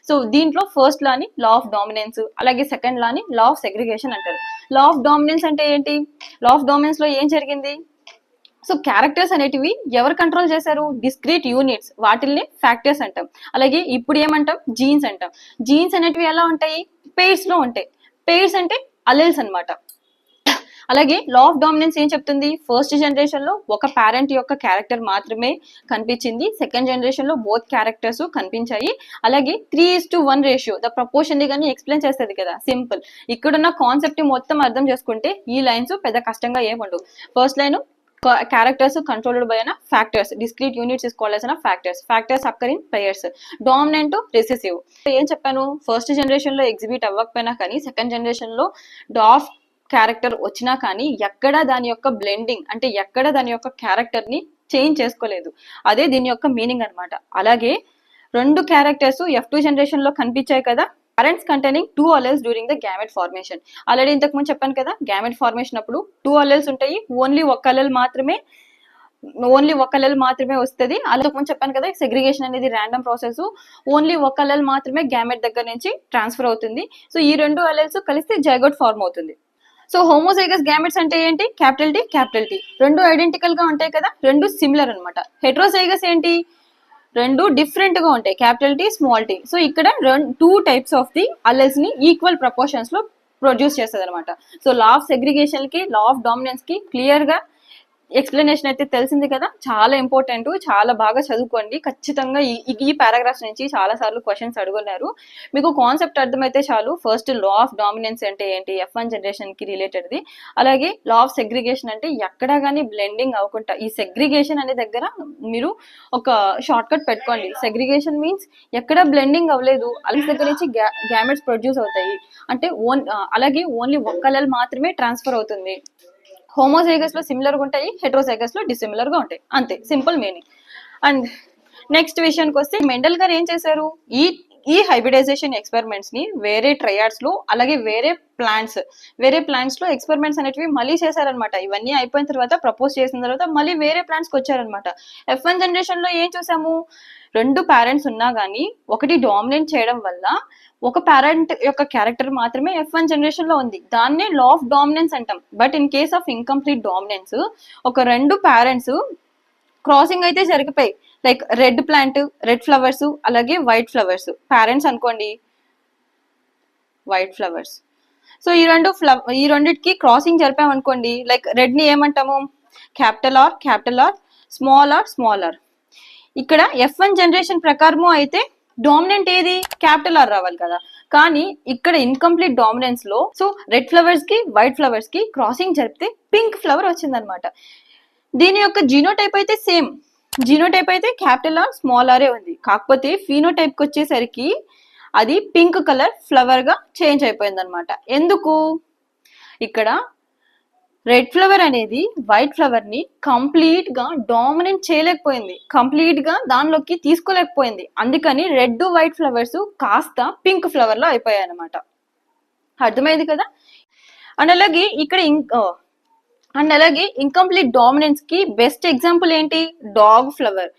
సో దీంట్లో ఫస్ట్ లాని లా ఆఫ్ డామినెన్స్, అలాగే సెకండ్ లాని లా ఆఫ్ సెగ్రిగేషన్ అంటారు. లా ఆఫ్ డామినెన్స్ అంటే ఏంటి, లా ఆఫ్ డామినెన్స్ లో ఏం జరిగింది, సో క్యారెక్టర్స్ అనేటివి ఎవరు కంట్రోల్ చేశారు, డిస్క్రీట్ యూనిట్స్, వాటిల్ని ఫ్యాక్టర్స్ అంటాం. అలాగే ఇప్పుడు ఏమంటాం, జీన్స్ అంటాం. జీన్స్ అనేటివి ఎలా ఉంటాయి, పెయిర్స్ లో ఉంటాయి. పెయిర్స్ అంటే అలెల్స్ అన్నమాట. అలాగే లా ఆఫ్ డామినెన్స్ ఏం చెప్తుంది, ఫస్ట్ జనరేషన్ లో ఒక పేరెంట్ యొక్క క్యారెక్టర్ మాత్రమే కనిపించింది, సెకండ్ జనరేషన్ లో బోత్ క్యారెక్టర్స్ కనిపించాయి. అలాగే 3:1 రేషియో ద ప్రపోర్షన్ ని కానీ ఎక్స్ప్లెయిన్ చేస్తుంది కదా, సింపుల్. ఇక్కడున్న కాన్సెప్ట్ మొత్తం అర్థం చేసుకుంటే ఈ లైన్స్ పెద్ద కష్టంగా ఏముండవు. First line characters controlled by factors, discrete units is called as factors occur in pairs, dominant to recessive. ఏం చెప్పాను, ఫస్ట్ జనరేషన్ లో ఎగ్జిబిట్ అవ్వకపోయినా కానీ సెకండ్ జనరేషన్ లో డాఫ్ క్యారెక్టర్ వచ్చినా కానీ ఎక్కడ దాని యొక్క బ్లెండింగ్ అంటే ఎక్కడ దాని యొక్క క్యారెక్టర్ ని చేంజ్ చేసుకోలేదు. అదే దీని యొక్క మీనింగ్ అన్నమాట. అలాగే రెండు క్యారెక్టర్స్ F2 జనరేషన్ లో కనిపించాయి కదా, parents containing 2 alleles during the gamete formation. Already ఇంతకు ముందు చెప్పాను కదా, గ్యామెట్ ఫార్మేషన్ అప్పుడు 2 alleles ఉంటాయి, ఓన్లీ ఒక allele మాత్రమే ఓన్లీ ఒక అల్లెల్ మాత్రమే వస్తుంది. అలా ముందు చెప్పాను కదా, సెగ్రిగేషన్ అనేది ర్యాండమ్ ప్రాసెస్. ఓన్లీ ఒక అల్లెల్ మాత్రమే గ్యామెట్ దగ్గర నుంచి ట్రాన్స్ఫర్ అవుతుంది. సో ఈ రెండు అల్లెల్స్ కలిస్తే జైగోట్ ఫార్మ్ అవుతుంది. సో హోమోజైగస్ గ్యామెట్స్ అంటే ఏంటి? క్యాపిటల్ టీ క్యాపిటల్ టీ, రెండు ఐడెంటికల్ గా ఉంటాయి కదా, రెండు సిమిలర్ అనమాట. హెట్రోజైగస్ ఏంటి? రెండు డిఫరెంట్ గా ఉంటాయి, capital T small T. So ఇక్కడ 2 టైప్స్ ఆఫ్ ది అల్లెల్స్ ని ఈక్వల్ ప్రపోర్షన్స్ లో ప్రొడ్యూస్ చేస్తుంది అనమాట. సో లా ఆఫ్ సెగ్రిగేషన్ కి, లా ఆఫ్ డామినెన్స్ కి క్లియర్ గా ఎక్స్ప్లెనేషన్ అయితే తెలిసింది కదా, చాలా ఇంపార్టెంట్, చాలా బాగా చదువుకోండి. ఖచ్చితంగా ఈ పారాగ్రాఫ్స్ నుంచి చాలా సార్లు క్వశ్చన్స్ అడుగున్నారు. మీకు కాన్సెప్ట్ అర్థమైతే చాలు. ఫస్ట్ లా ఆఫ్ డామినెన్స్ అంటే ఏంటి, F1 జనరేషన్ కి రిలేటెడ్ది. అలాగే లా ఆఫ్ సెగ్రిగేషన్ అంటే ఎక్కడా కానీ బ్లెండింగ్ అవ్వకుండా, ఈ సెగ్రిగేషన్ అనే దగ్గర మీరు ఒక షార్ట్ కట్ పెట్టుకోండి. సెగ్రిగేషన్ మీన్స్ ఎక్కడ బ్లెండింగ్ అవ్వలేదు, అలెల్స్ దగ్గర నుంచి గ్యామెట్స్ ప్రొడ్యూస్ అవుతాయి అంటే అలాగే ఓన్లీ ఒక్క అల్లెల్ మాత్రమే ట్రాన్స్ఫర్ అవుతుంది. హోమోజైగస్ లో సిమిలర్ గా ఉంటాయి, హెట్రోజైగస్ లో డిసిమిలర్ గా ఉంటాయి, అంతే, సింపుల్ మీనింగ్. అండ్ నెక్స్ట్ విషయానికి వస్తే, మెండల్ గారు ఏం చేశారు, ఈ హైబ్రిడైజేషన్ ఎక్స్పెరిమెంట్స్ ని వేరే ట్రయాడ్స్ లో, అలాగే వేరే ప్లాంట్స్ లో ఎక్స్పెరిమెంట్స్ అనేటివి మళ్ళీ చేశారనమాట. ఇవన్నీ అయిపోయిన తర్వాత, ప్రపోజ్ చేసిన తర్వాత మళ్ళీ వేరే ప్లాంట్స్ కి వచ్చారనమాట. F1 జనరేషన్ లో ఏం చూసాము, 2 పేరెంట్స్ ఉన్నా గానీ ఒకటి డామినేట్ చేయడం వల్ల ఒక పేరెంట్ యొక్క క్యారెక్టర్ మాత్రమే F1 జనరేషన్ లో ఉంది. దాన్నే లా ఆఫ్ డామినెన్స్ అంటాం. But in case of incomplete dominance, ఒక 2 పేరెంట్స్ క్రాసింగ్ అయితే జరిగిపోయి, like red plant, red flowers, అలాగే వైట్ ఫ్లవర్స్, పేరెంట్స్ అనుకోండి, వైట్ ఫ్లవర్స్. సో ఈ రెండిటికి క్రాసింగ్ జరిపామనుకోండి, లైక్ రెడ్ ని ఏమంటాము, క్యాపిటల్ ఆర్, స్మాల్ ఆర్. ఇక్కడ F1 జనరేషన్ ప్రకారము అయితే డామినెంట్ ఏది, క్యాపిటల్ ఆర్ రావాలి కదా. కానీ ఇక్కడ ఇన్కంప్లీట్ డామినెన్స్ లో, సో రెడ్ ఫ్లవర్స్ కి వైట్ ఫ్లవర్స్ కి క్రాసింగ్ జరిపితే పింక్ ఫ్లవర్ వచ్చిందనమాట. దీని యొక్క జీనోటైప్ అయితే సేమ్, జీనోటైప్ అయితే క్యాపిటల్ ఆర్, స్మాల్ ఆరే ఉంది. కాకపోతే ఫీనోటైప్ కి వచ్చేసరికి అది పింక్ కలర్ ఫ్లవర్ గా చేంజ్ అయిపోయింది అనమాట. ఎందుకు, ఇక్కడ రెడ్ ఫ్లవర్ అనేది వైట్ ఫ్లవర్ ని కంప్లీట్ గా డామినేట్ చేయలేకపోయింది, కంప్లీట్ గా దానిలోకి తీసుకోలేకపోయింది. అందుకని రెడ్ వైట్ ఫ్లవర్స్ కాస్త పింక్ ఫ్లవర్ లో అయిపోయాయి అనమాట. అర్థమైంది కదా. అండ్ అలాగే ఇన్కంప్లీట్ డామినెన్స్ కి బెస్ట్ ఎగ్జాంపుల్ ఏంటి, డాగ్ ఫ్లవర్.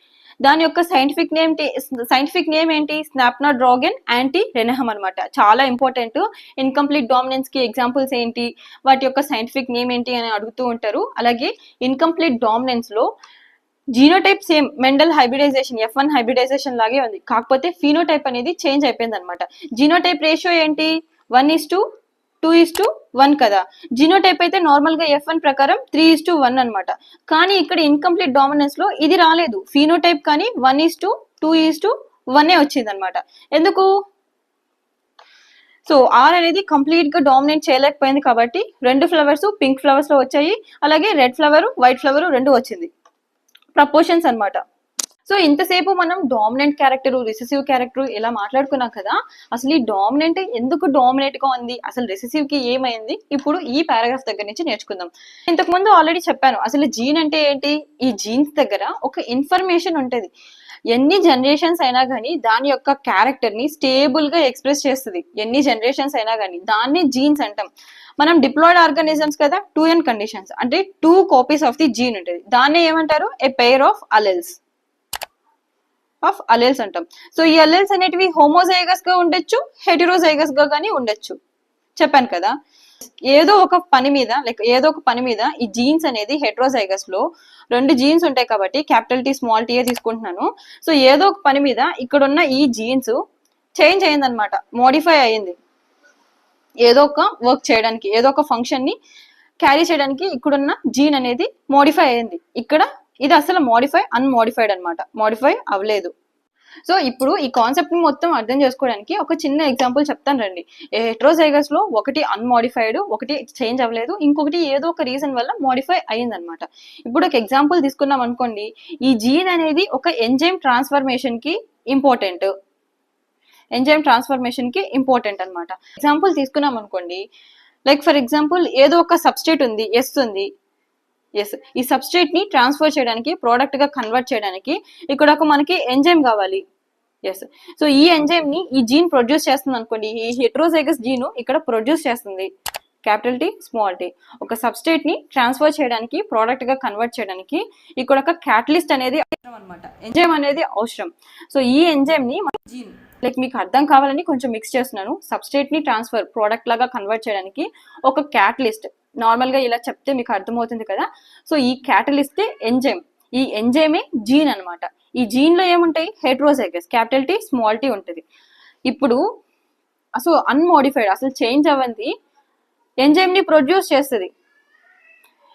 దాని యొక్క సైంటిఫిక్ నేమ్ ఏంటి, స్నాప్డ్రాగన్ యాంటీ రెనహమ్ అనమాట. చాలా ఇంపార్టెంట్. ఇన్కంప్లీట్ డామినెన్స్ కి ఎగ్జాంపుల్స్ ఏంటి, వాటి యొక్క సైంటిఫిక్ నేమ్ ఏంటి అని అడుగుతూ ఉంటారు. అలాగే ఇన్కంప్లీట్ డామినెన్స్ లో genotype same, Mendel hybridization, F1 hybridization లాగే ఉంది. కాకపోతే ఫీనోటైప్ అనేది చేంజ్ అయిపోయింది అనమాట. జీనోటైప్ రేషియో ఏంటి, 1:2:1 కదా. జీనోటైప్ అయితే నార్మల్ గా F1 ప్రకారం 3:1 అనమాట. కానీ ఇక్కడ ఇన్కంప్లీట్ డామినెన్స్ లో ఇది రాలేదు, ఫీనోటైప్ కానీ 1:2:1 వచ్చింది అనమాట. ఎందుకు, సో ఆర్ అనేది కంప్లీట్ గా డామినేట్ చేయలేకపోయింది కాబట్టి 2 ఫ్లవర్స్ పింక్ ఫ్లవర్స్ లో వచ్చాయి. అలాగే రెడ్ ఫ్లవర్, వైట్ ఫ్లవర్ 2 వచ్చింది, ప్రపోర్షన్స్ అనమాట. సో ఇంతసేపు మనం డామినెంట్ క్యారెక్టర్, రిసెసివ్ క్యారెక్టర్ ఇలా మాట్లాడుకున్నాం కదా. అసలు ఈ డామినెంట్ ఎందుకు డామినేట్ గా ఉంది, అసలు రిసెసివ్ కి ఏమైంది, ఇప్పుడు ఈ పారాగ్రాఫ్ దగ్గర నుంచి నేర్చుకుందాం. ఇంతకు ముందు ఆల్రెడీ చెప్పాను, అసలు జీన్ అంటే ఏంటి. ఈ జీన్స్ దగ్గర ఒక ఇన్ఫర్మేషన్ ఉంటది. ఎన్ని జనరేషన్స్ అయినా కానీ దాని యొక్క క్యారెక్టర్ ని స్టేబుల్ గా ఎక్స్ప్రెస్ చేస్తుంది. ఎన్ని జనరేషన్స్ అయినా కానీ దాన్ని జీన్స్ అంటాం. మనం డిప్లాయిడ్ ఆర్గానిజమ్స్ కదా, 2n కండిషన్స్ అంటే 2 కాపీస్ ఆఫ్ ది జీన్ ఉంటుంది. దాన్ని ఏమంటారు, ఏ పెయిర్ ఆఫ్ అలెల్స్ అంటాం. సో ఈ అలెల్స్ అనేటివి హోమోజైగస్ గా ఉండొచ్చు, హెటెరోజైగస్ గా కానీ ఉండొచ్చు. చెప్పాను కదా, ఏదో ఒక పని మీద ఈ జీన్స్ అనేది హెటెరోజైగస్ లో 2 జీన్స్ ఉంటాయి కాబట్టి క్యాపిటల్ టీ స్మాల్ టీ తీసుకుంటున్నాను. సో ఏదో ఒక పని మీద ఇక్కడ ఉన్న ఈ జీన్స్ చేంజ్ అయింది అనమాట, మోడిఫై అయ్యింది. ఏదో ఒక వర్క్ చేయడానికి, ఏదో ఒక ఫంక్షన్ ని క్యారీ చేయడానికి ఇక్కడున్న జీన్ అనేది మోడిఫై అయ్యింది. ఇక్కడ ఇది అసలు అన్మోడిఫైడ్ అనమాట, మోడిఫై అవ్వలేదు. సో ఇప్పుడు ఈ కాన్సెప్ట్ ని మొత్తం అర్థం చేసుకోవడానికి ఒక చిన్న ఎగ్జాంపుల్ చెప్తాను రండి. హెటెరోజైగస్ లో ఒకటి అన్మోడిఫైడ్, ఒకటి చేంజ్ అవ్వలేదు, ఇంకొకటి ఏదో ఒక రీజన్ వల్ల మోడిఫై అయ్యింది అనమాట. ఇప్పుడు ఒక ఎగ్జాంపుల్ తీసుకున్నాం అనుకోండి, ఈ జీన్ అనేది ఒక ఎంజైమ్ ట్రాన్స్ఫర్మేషన్ కి ఇంపార్టెంట్ అనమాట. ఎగ్జాంపుల్ తీసుకున్నాం అనుకోండి, లైక్ ఫర్ ఎగ్జాంపుల్ ఏదో ఒక సబ్స్ట్రేట్ ఉంది, ఎస్, ఈ సబ్స్ట్రేట్ ని ట్రాన్స్ఫర్ చేయడానికి, ప్రోడక్ట్ గా కన్వర్ట్ చేయడానికి ఇక్కడ ఒక మనకి ఎంజైమ్ కావాలి. ఎస్, సో ఈ ఎంజైమ్ ని ఈ జీన్ ప్రొడ్యూస్ చేస్తుంది అనుకోండి. ఈ హెటెరోజైగస్ జీన్ ఇక్కడ ప్రొడ్యూస్ చేస్తుంది. Capital T small T. ఒక సబ్స్టేట్ ని ట్రాన్స్ఫర్ చేయడానికి, ప్రోడక్ట్ గా కన్వర్ట్ చేయడానికి ఇక్కడ ఒక క్యాటలిస్ట్ అనేది అవసరం అనమాట. ఎంజైమ్ అనేది అవసరం. సో ఈ ఎంజైమ్ ని జీన్ లైక్ మీకు అర్థం కావాలని కొంచెం మిక్స్ చేస్తున్నాను. సబ్స్టేట్ ని ట్రాన్స్ఫర్ ప్రోడక్ట్ లాగా కన్వర్ట్ చేయడానికి ఒక క్యాటలిస్ట్, నార్మల్ గా ఇలా చెప్తే మీకు అర్థమవుతుంది కదా. సో ఈ క్యాటలిస్ట్ ఎంజైమ్, ఈ ఎంజైమే జీన్ అనమాట. ఈ జీన్ లో ఏముంటాయి? Heterozygous, capital T small T ఉంటుంది. ఇప్పుడు అసలు అన్మోడిఫైడ్, అసలు చేంజ్ అవ్వంది ఎంజైమ్ ని ప్రొడ్యూస్ చేస్తుంది.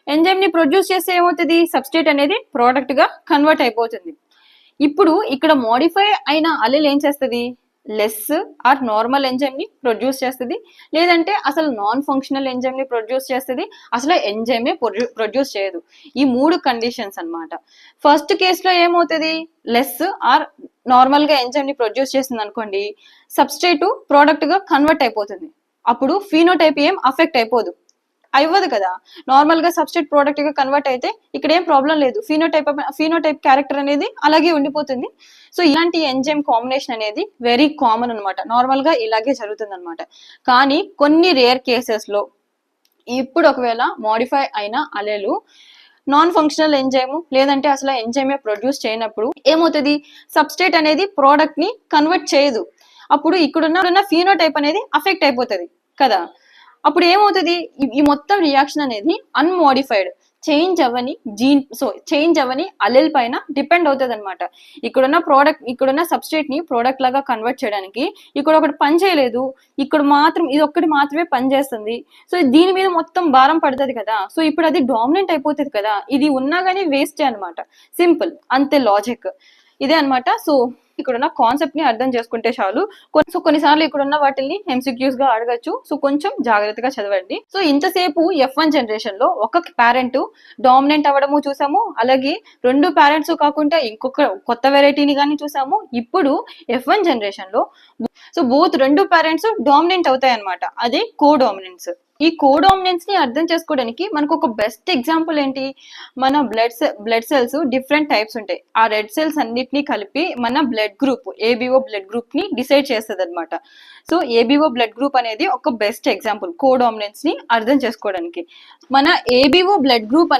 ఎంజైమ్ ని ప్రొడ్యూస్ చేస్తే ఏమవుతుంది? సబ్స్టేట్ అనేది ప్రోడక్ట్ గా కన్వర్ట్ అయిపోతుంది. ఇప్పుడు ఇక్కడ మోడిఫై అయిన అలెల్ ఏం చేస్తుంది? లెస్ ఆర్ నార్మల్ ఎంజైమ్ ని ప్రొడ్యూస్ చేస్తుంది, లేదంటే అసలు నాన్ ఫంక్షనల్ ఎంజైమ్ ని ప్రొడ్యూస్ చేస్తుంది, అసలు ఎంజైమే ప్రొడ్యూస్ చేయదు. ఈ 3 కండిషన్స్ అన్నమాట. ఫస్ట్ కేసులో ఏమవుతుంది? లెస్ ఆర్ నార్మల్ గా ఎంజైమ్ ని ప్రొడ్యూస్ చేస్తుంది అనుకోండి, సబ్స్ట్రేట్ ప్రోడక్ట్ గా కన్వర్ట్ అయిపోతుంది. అప్పుడు ఫీనోటైప్ ఏం అఫెక్ట్ అవ్వదు కదా. నార్మల్ గా సబ్స్ట్రేట్ ప్రోడక్ట్ గా కన్వర్ట్ అయితే ఇక్కడ ఏం ప్రాబ్లం లేదు. ఫీనోటైప్ క్యారెక్టర్ అనేది అలాగే ఉండిపోతుంది. సో ఇలాంటి ఎంజైమ్ కాంబినేషన్ అనేది వెరీ కామన్ అనమాట. నార్మల్ గా ఇలాగే జరుగుతుంది అనమాట. కానీ కొన్ని రేర్ కేసెస్ లో ఇప్పుడు ఒకవేళ మోడిఫై అయిన అలెలు నాన్ ఫంక్షనల్ ఎంజైమ్ లేదంటే అసలు ఎంజైమే ప్రొడ్యూస్ చేయనప్పుడు ఏమవుతుంది? సబ్స్ట్రేట్ అనేది ప్రోడక్ట్ ని కన్వర్ట్ చేయదు. అప్పుడు ఇక్కడున్న ఫీనోటైప్ అనేది అఫెక్ట్ అయిపోతుంది కదా. అప్పుడు ఏమవుతుంది? ఈ మొత్తం రియాక్షన్ అనేది అన్మోడిఫైడ్, చేంజ్ అవ్వని జీన్, సో చేంజ్ అవ్వని అలెల్ పైన డిపెండ్ అవుతుంది అనమాట. ఇక్కడున్న సబ్స్ట్రేట్ ని ప్రోడక్ట్ లాగా కన్వర్ట్ చేయడానికి ఇక్కడ ఒకటి పని చేయలేదు, ఇక్కడ మాత్రం ఇది ఒక్కటి మాత్రమే పని చేస్తుంది. సో దీని మీద మొత్తం భారం పడుతుంది కదా. సో ఇప్పుడు అది డామినెంట్ అయిపోతుంది కదా. ఇది ఉన్నా కానీ వేస్టే అనమాట. సింపుల్, అంతే లాజిక్, ఇదే అనమాట. సో ఇక్కడున్న కాన్సెప్ట్ ని అర్థం చేసుకుంటే చాలు. కొన్నిసార్లు ఇక్కడున్న వాటిని ఎంసీక్యూస్ గా అడగచ్చు. సో కొంచెం జాగ్రత్తగా చదవండి. సో ఇంతసేపు F1 జనరేషన్ లో ఒక పేరెంట్ డామినెంట్ అవ్వడము చూసాము, అలాగే 2 పేరెంట్స్ కాకుండా ఇంకొక కొత్త వెరైటీని కానీ చూసాము. ఇప్పుడు F1 జనరేషన్ లో సో బోత్ 2 పేరెంట్స్ డామినెంట్ అవుతాయి అనమాట. అదే కోడామినెన్స్. ఈ కోడామినెన్స్ ని అర్థం చేసుకోవడానికి మనకు ఒక బెస్ట్ ఎగ్జాంపుల్ ఏంటి? మన బ్లడ్ సెల్స్ డిఫరెంట్ టైప్స్ ఉంటాయి. ఆ రెడ్ సెల్స్ అన్నిటినీ కలిపి మన blood group, ABO blood group ని డిసైడ్ చేస్తుంది అనమాట. సో ఏబిఓ బ్లడ్ గ్రూప్ అనేది ఒక బెస్ట్ ఎగ్జాంపుల్ కోడామినెన్స్ ని అర్థం చేసుకోవడానికి. మన ఏబిఓ బ్లడ్ గ్రూప్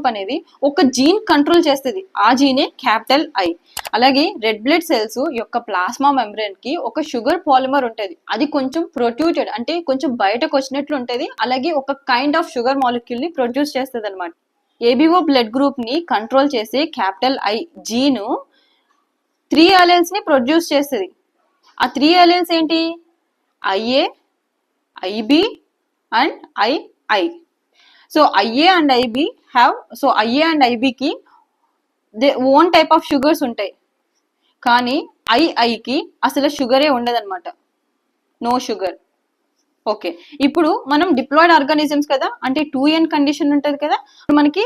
అనేది ఒక జీన్ కంట్రోల్ చేస్తుంది. ఆ జీనే క్యాపిటల్ ఐ. అలాగే రెడ్ బ్లడ్ సెల్స్ యొక్క ప్లాస్మా మెంబ్రేన్ కి ఒక షుగర్ పాలిమర్ ఉంటుంది. అది కొంచెం ప్రొట్యూటెడ్, అంటే కొంచెం బయటకు వచ్చినట్లు ఉంటుంది. అలాగే ఒక కైండ్ ఆఫ్ షుగర్ మాలిక్యూల్ ని ప్రొడ్యూస్ చేస్తుంది అనమాట. ఏబిఓ బ్లడ్ గ్రూప్ ని కంట్రోల్ చేసే క్యాపిటల్ ఐ జీన్ 3 అలెల్స్ ని ప్రొడ్యూస్ చేస్తుంది. ఆ 3 అలెల్స్ ఏంటి? IA, IB and ii. So IA and IB have, so IA and IB కి they own type of sugars ఉంటాయి. కానీ ఐఐకి అసలు షుగరే ఉండదన్నమాట, నో షుగర్. ఓకే, ఇప్పుడు మనం డిప్లాయిడ్ ఆర్గానిజమ్స్ కదా, అంటే 2n కండిషన్ ఉంటుంది కదా. మనకి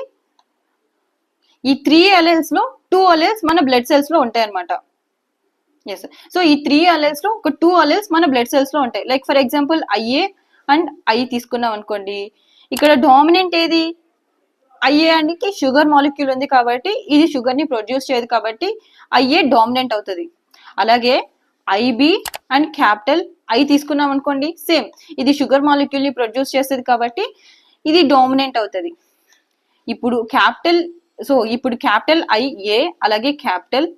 ఈ 3 అలెల్స్ లో 2 అలెల్స్ మన బ్లడ్ సెల్స్ లో ఉంటాయి అనమాట. ఎస్, సో ఈ 3 అలెల్స్ లో ఒక 2 అలెల్స్ మన బ్లడ్ సెల్స్ లో ఉంటాయి. Like for example IA and I తీసుకున్నాం అనుకోండి. ఇక్కడ డామినెంట్ ఏది? IA అంటే షుగర్ మాలిక్యూల్ ఉంది కాబట్టి ఇది షుగర్ ని ప్రొడ్యూస్ చేయదు కాబట్టి IA డామినెంట్ అవుతుంది. అలాగే IB అండ్ క్యాపిటల్ I తీసుకున్నాం అనుకోండి, సేమ్, ఇది షుగర్ మాలిక్యూల్ ని ప్రొడ్యూస్ చేస్తుంది కాబట్టి ఇది డామినెంట్ అవుతుంది. ఇప్పుడు క్యాపిటల్ IA అలాగే క్యాపిటల్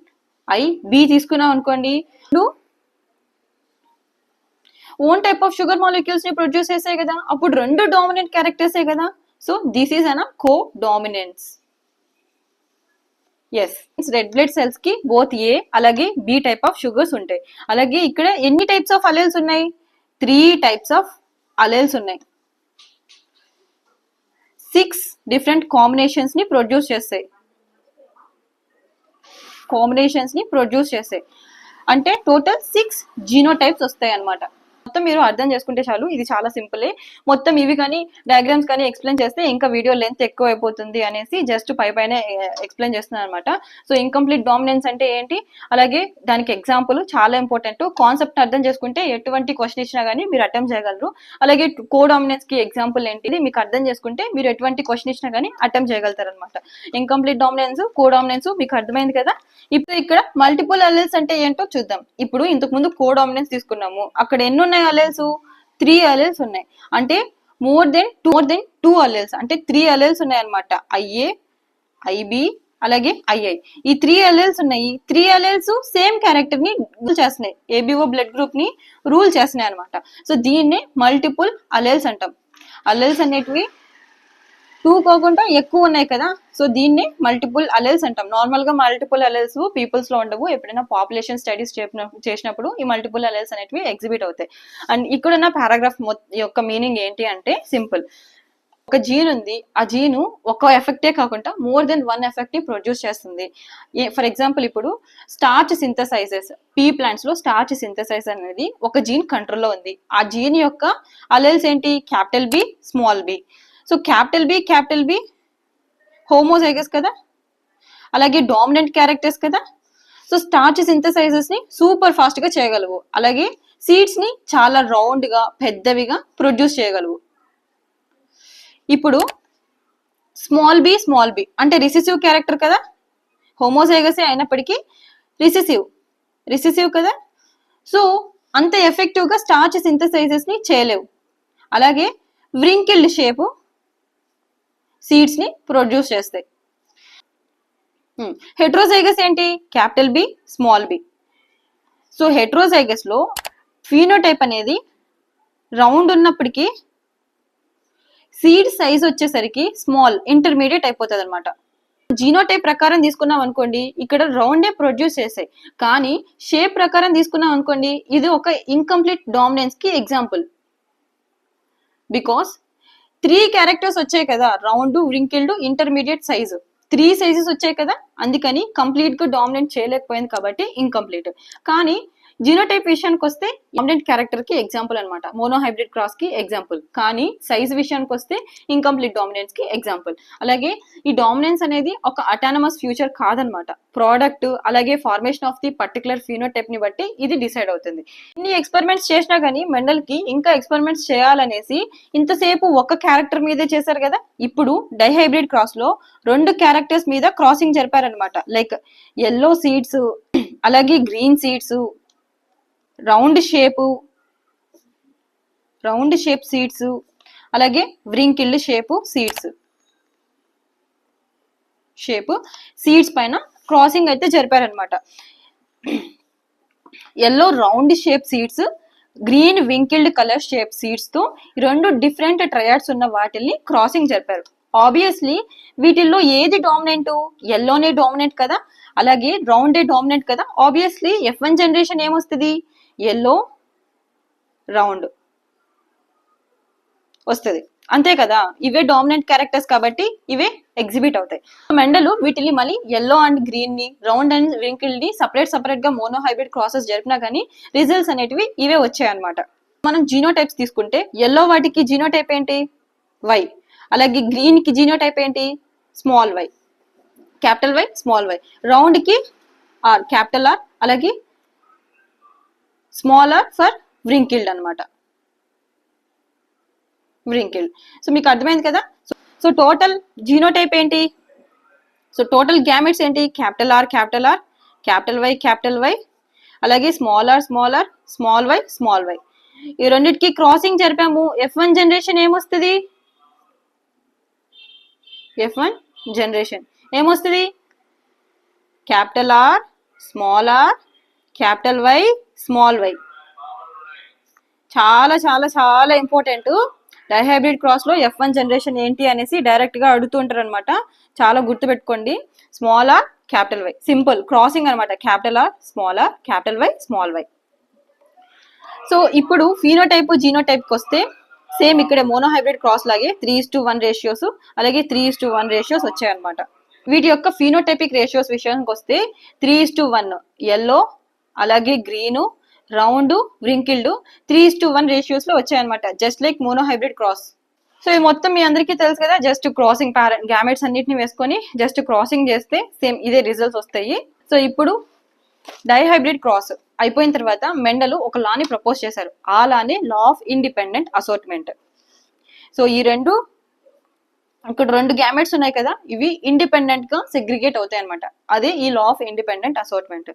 IB తీసుకున్నాం అనుకోండి, ఇప్పుడు own type of sugar molecules ని ప్రొడ్యూస్ చేసాయి కదా. అప్పుడు 2 డామినెంట్ క్యారెక్టర్సే కదా. So this is an codominance. Yes, red blood cells కి బోత్ A అలాగే B టైప్ ఆఫ్ షుగర్స్ ఉంటాయి. అలాగే ఇక్కడ ఎన్ని టైప్స్ ఆఫ్ అలెల్స్ ఉన్నాయి? 3 టైప్స్ ఆఫ్ అలెల్స్ ఉన్నాయి. 6 డిఫరెంట్ కాంబినేషన్స్ ని ప్రొడ్యూస్ చేస్తాయి. అంటే టోటల్ 6 జీనోటైప్స్ వస్తాయి అన్నమాట. మొత్తం మీరు అర్థం చేసుకుంటే చాలు, ఇది చాలా సింపులే. మొత్తం ఇవి కానీ డయాగ్రామ్స్ కానీ ఎక్స్ప్లెయిన్ చేస్తే ఇంకా వీడియో లెంత్ ఎక్కువ అయిపోతుంది అనేసి జస్ట్ పైన ఎక్స్ప్లెయిన్ చేస్తున్నాను అనమాట. సో ఇన్కంప్లీట్ డామినెన్స్ అంటే ఏంటి, అలాగే దానికి ఎగ్జాంపుల్ చాలా ఇంపార్టెంట్. కాన్సెప్ట్ అర్థం చేసుకుంటే ఎటువంటి క్వశ్చన్ ఇచ్చినా కానీ మీరు అటెంప్ట్ చేయగలరు. అలాగే కోడామినెన్స్ కి ఎగ్జాంపుల్ ఏంటిది మీకు అర్థం చేసుకుంటే మీరు ఎటువంటి క్వశ్చన్ ఇచ్చినా కానీ అటెంప్ట్ చేయగలుగుతారు అనమాట. ఇన్కంప్లీట్ డామినెన్స్, కోడామినెన్స్ మీకు అర్థమైంది కదా. ఇప్పుడు ఇక్కడ మల్టిపుల్ అలెల్స్ అంటే ఏంటో చూద్దాం. ఇప్పుడు ఇంతకు ముందు కోడామినెన్స్ తీసుకున్నాము, అక్కడ ఎన్ని ఉన్నాయి అలెల్స్? 3 అలెల్స్ ఉన్నాయి. అంటే మోర్ దెన్ టూ అలెల్స్, అంటే 3 అలెల్స్ ఉన్నాయి అనమాట. ఐఏ, ఐబి, అలాగే ఐఐ, ఈ 3 అలెల్స్ ఉన్నాయి. 3 అలెల్స్ సేమ్ క్యారెక్టర్ ని రూల్ చేస్తున్నాయి, ఏబిఓ బ్లడ్ గ్రూప్ ని రూల్ చేస్తున్నాయి అనమాట. సో దీన్నే మల్టిపుల్ అలెల్స్ అంటాం. అలెల్స్ అనేటివి 2 కాకుండా ఎక్కువ ఉన్నాయి కదా, సో దీన్ని మల్టిపుల్ అలెల్స్ అంటాం. నార్మల్ గా మల్టిపుల్ అలెల్స్ పీపుల్స్ లో ఉండవు. ఎప్పుడైనా పాపులేషన్ స్టడీస్ చేసినప్పుడు ఈ మల్టిపుల్ అలెల్స్ అనేటివి ఎగ్జిబిట్ అవుతాయి. అండ్ ఇక్కడున్న పారాగ్రాఫ్ యొక్క మీనింగ్ ఏంటి అంటే సింపుల్. ఒక జీన్ ఉంది, ఆ జీను ఒక ఎఫెక్టే కాకుండా మోర్ దెన్ 1 ఎఫెక్ట్ ని ప్రొడ్యూస్ చేస్తుంది. ఫర్ ఎగ్జాంపుల్ ఇప్పుడు స్టార్చ్ సింథసైజెస్, పీ ప్లాంట్స్ లో స్టార్చ్ సింథసైజ్ అనేది ఒక జీన్ కంట్రోల్లో ఉంది. ఆ జీన్ యొక్క అలెల్స్ ఏంటి? Capital B, small B. So capital B homozygous కదా, అలాగే డామినెంట్ క్యారెక్టర్స్ కదా. సో స్టార్చ్ సింథసైజెస్ ని సూపర్ ఫాస్ట్ గా చేయగలవు, అలాగే సీడ్స్ ని చాలా రౌండ్ గా పెద్దవిగా ప్రొడ్యూస్ చేయగలవు. ఇప్పుడు స్మాల్ బి అంటే రిసెసివ్ క్యారెక్టర్ కదా, హోమోజైగస్ అయినప్పటికీ రిసెసివ్ కదా. సో అంత ఎఫెక్టివ్ గా స్టార్చ్ సింథసైజెస్ ని చేయలేవు. అలాగే వ్రింకిల్డ్ షేప్ సీడ్స్ ని ప్రొడ్యూస్ చేస్తాయి. హెట్రోజైగస్ ఏంటి? Capital B, small B. So heterozygous లో ఫీనోటైప్ అనేది రౌండ్ ఉన్నప్పటికీ సీడ్ సైజ్ వచ్చేసరికి స్మాల్, ఇంటర్మీడియట్ అయిపోతుంది అనమాట. జీనోటైప్ ప్రకారం తీసుకున్నాం అనుకోండి, ఇక్కడ రౌండే ప్రొడ్యూస్ చేసాయి. కానీ షేప్ ప్రకారం తీసుకున్నాం అనుకోండి, ఇది ఒక ఇన్కంప్లీట్ డామినెన్స్ కి ఎగ్జాంపుల్. బికాస్ 3 క్యారెక్టర్స్ వచ్చాయి కదా, round, wrinkled, intermediate size, 3 sizes వచ్చాయి కదా, అందుకని కంప్లీట్ గా డామినెంట్ చేయలేకపోయింది కాబట్టి ఇన్కంప్లీట్. కానీ జీనోటైప్ విషయానికి వస్తే డామినెంట్ క్యారెక్టర్ కి ఎగ్జాంపుల్ అనమాట, మోనోహైబ్రిడ్ క్రాస్ కి ఎగ్జాంపుల్. కానీ సైజ్ విషయానికి వస్తే ఇన్కంప్లీట్ డామినెన్స్ కి ఎగ్జాంపుల్. అలాగే ఈ డామినెన్స్ అనేది ఒక అటానమస్ ఫ్యూచర్ కాదనమాట, ప్రోడక్ట్ అలాగే formation of the particular phenotype ని బట్టి ఇది డిసైడ్ అవుతుంది. ఇన్ని ఎక్స్పెరిమెంట్స్ చేసినా కానీ మెండల్ కి ఇంకా ఎక్స్పెరిమెంట్స్ చేయాలనేసి ఇంతసేపు ఒక క్యారెక్టర్ మీదే చేశారు కదా, ఇప్పుడు డైహైబ్రిడ్ క్రాస్ లో 2 క్యారెక్టర్స్ మీద క్రాసింగ్ జరిపారనమాట. లైక్ ఎల్లో సీడ్స్, అలాగే green seeds, round shape seeds, అలాగే వ్రింకిల్డ్ సీడ్స్ పైన క్రాసింగ్ అయితే జరిపారనమాట. Yellow round shape seeds, green wrinkled colour shape seeds తో 2 డిఫరెంట్ ట్రయాడ్స్ ఉన్న వాటిల్ని క్రాసింగ్ జరిపారు. ఆబ్వియస్లీ వీటిల్లో ఏది డామినెంట్? ఎల్లోనే డామినెంట్ కదా, అలాగే రౌండే డామినెంట్ కదా. ఆబ్వియస్లీ F1 జనరేషన్ ఏమొస్తుంది? ఎల్లో రౌండ్ వస్తుంది, అంతే కదా. ఇవే డామినెంట్ క్యారెక్టర్స్ కాబట్టి ఇవే ఎగ్జిబిట్ అవుతాయి. మెండలు వీటిని మళ్ళీ ఎల్లో అండ్ గ్రీన్ ని, రౌండ్ అండ్ వ్రింకిల్డ్ ని సపరేట్ గా మోనోహైబ్రిడ్ క్రాసెస్ జరిపినా కానీ రిజల్ట్స్ అనేటివి ఇవే వచ్చాయి అనమాట. మనం జీనోటైప్స్ తీసుకుంటే ఎల్లో వాటికి జీనోటైప్ ఏంటి? వై. అలాగే గ్రీన్ కి జీనోటైప్ ఏంటి? Small Y, capital Y, small Y. Round కి ఆర్, క్యాపిటల్ ఆర్, అలాగే స్మాల్ ఆర్ ఫర్ వ్రింకిల్డ్ అనమాట, వ్రింకిల్డ్. సో మీకు అర్థమైంది కదా. సో టోటల్ జీనోటైప్ ఏంటి? సో టోటల్ గ్యామెట్స్ ఏంటి? క్యాపిటల్ ఆర్, క్యాపిటల్ వై, అలాగే స్మాల్ ఆర్, స్మాల్ వై. ఈ రెండింటికి క్రాసింగ్ జరిపాము. F1 జనరేషన్ ఏమొస్తుంది? F1 జనరేషన్ ఏమొస్తుంది? Capital R, capital Y, small Y. చాలా చాలా చాలా ఇంపార్టెంట్. డైహైబ్రిడ్ క్రాస్ లో F1 జనరేషన్ ఏంటి అనేసి డైరెక్ట్ గా అడుగుతుంటారు అనమాట. చాలా గుర్తుపెట్టుకోండి. Small R, capital Y, simple crossing అనమాట. Capital R, capital Y, small Y. So ఇప్పుడు ఫీనోటైప్, జీనోటైప్ కి వస్తే సేమ్ ఇక్కడ మోనోహైబ్రిడ్ క్రాస్ లాగే 3:1 రేషియోస్, అలాగే 3:1 రేషియోస్ వచ్చాయన్నమాట. వీటి యొక్క ఫీనోటైపిక్ రేషియోస్ విషయానికి వస్తే 3:1 ఎల్లో, అలాగే గ్రీను, రౌండ్, వ్రింకిల్డ్ 3:1 రేషియోస్ లో వచ్చాయన్నమాట, just like monohybrid cross. So ఈ మొత్తం మీ అందరికీ తెలుసు కదా, జస్ట్ క్రాసింగ్ గ్యామెట్స్ అన్నిటిని వేసుకొని జస్ట్ క్రాసింగ్ చేస్తే సేమ్ ఇదే రిజల్ట్స్ వస్తాయి. సో ఇప్పుడు డైహైబ్రిడ్ క్రాస్ అయిపోయిన తర్వాత మెండలు ఒక లాని ప్రపోజ్ చేశారు. ఆ లానే లా ఆఫ్ ఇండిపెండెంట్ అసోర్ట్మెంట్. సో ఈ ఇక్కడ 2 గ్యామెట్స్ ఉన్నాయి కదా, ఇవి ఇండిపెండెంట్ గా సెగ్రిగేట్ అవుతాయి అనమాట. అదే ఈ law of independent assortment.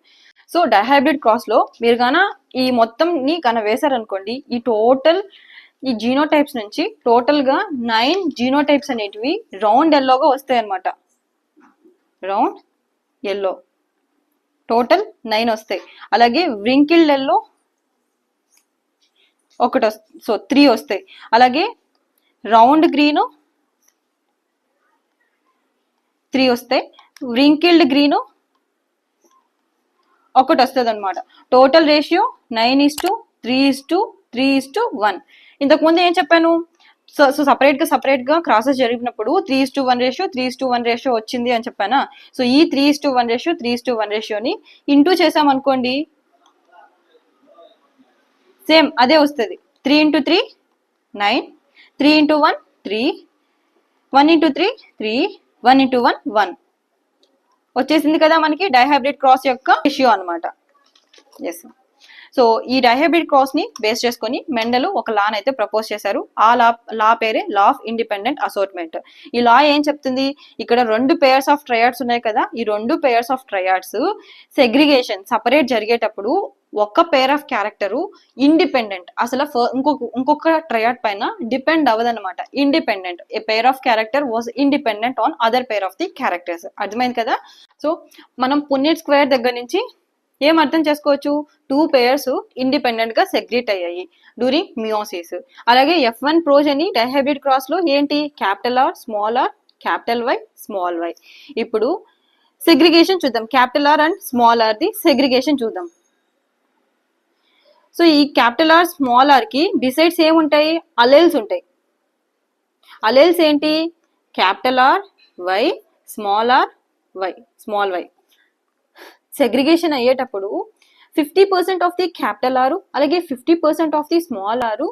So dihybrid cross లో మీరు గాన ఈ మొత్తం ని వేశారనుకోండి, ఈ టోటల్ ఈ జీనోటైప్స్ నుంచి టోటల్ గా 9 జీనోటైప్స్ అనేటివి రౌండ్ ఎల్లోగా వస్తాయి అన్నమాట. రౌండ్ ఎల్లో టోటల్ 9 వస్తాయి. అలాగే వ్రింకిల్డ్ ఎల్లో ఒకటి వస్తుంది, సో 3 వస్తాయి. అలాగే రౌండ్ గ్రీన్ 3 వస్తాయి. వ్రింకిల్డ్ గ్రీన్ ఒకటి వస్తుంది అనమాట. Total ratio 9:3:3:1. ఇంతకు ముందు ఏం చెప్పాను, సో సపరేట్ గా క్రాసెస్ జరిగినప్పుడు 3:1 రేషియో 3:1 రేషియో వచ్చింది అని చెప్పానా. సో ఈ 3:1 రేషియో 3:1 రేషియోని ఇంటూ చేసామనుకోండి, సేమ్ అదే వస్తుంది. 3 × 3 9, 3 × 1 3, 1 × 3 3, 1 × 1 1 వచ్చేసింది కదా మనకి డైహైబ్రిడ్ క్రాస్ యొక్క రేషియో అనమాట. ఎస్. సో ఈ డైహైబ్రిడ్ క్రాస్ ని బేస్ చేసుకొని మెండల్ ఒక లా అయితే ప్రపోజ్ చేశారు. ఆ లా పేరే లా ఆఫ్ ఇండిపెండెంట్ అసోర్ట్మెంట్. ఈ లా ఏం చెప్తుంది, ఇక్కడ 2 పేర్స్ ఆఫ్ ట్రయాడ్స్ ఉన్నాయి కదా, ఈ 2 pairs of triads segregation separate జరిగేటప్పుడు ఒక్క పేర్ ఆఫ్ క్యారెక్టర్ ఇండిపెండెంట్, అసలు ఇంకొక ట్రయాడ్ పైన డిపెండ్ అవ్వదన్నమాట. Independent, a pair of character was independent on other pair of the characters. అర్థమైంది కదా. సో మనం పున్నెట్ స్క్వేర్ దగ్గర నుంచి ఏం అర్థం చేసుకోవచ్చు, 2 పేర్స్ ఇండిపెండెంట్ గా సెగ్రేట్ అయ్యాయి డ్యూరింగ్ మియోసిస్. అలాగే F1 ప్రోజెనీ డైహైబ్రిడ్ క్రాస్ లో ఏంటి, capital R small R, capital Y small Y. ఇప్పుడు సెగ్రిగేషన్ చూద్దాం, capital R and small R the segregation చూద్దాం. సో ఈ క్యాపిటల్ ఆర్ స్మాల్ ఆర్ కి డిసైడ్స్ ఏముంటాయి, అలెల్స్ ఉంటాయి. అలెల్స్ ఏంటి, capital R Y, small R Y, small Y. Segregation అయ్యేటప్పుడు 50% of the capital R అలాగే 50% of the small R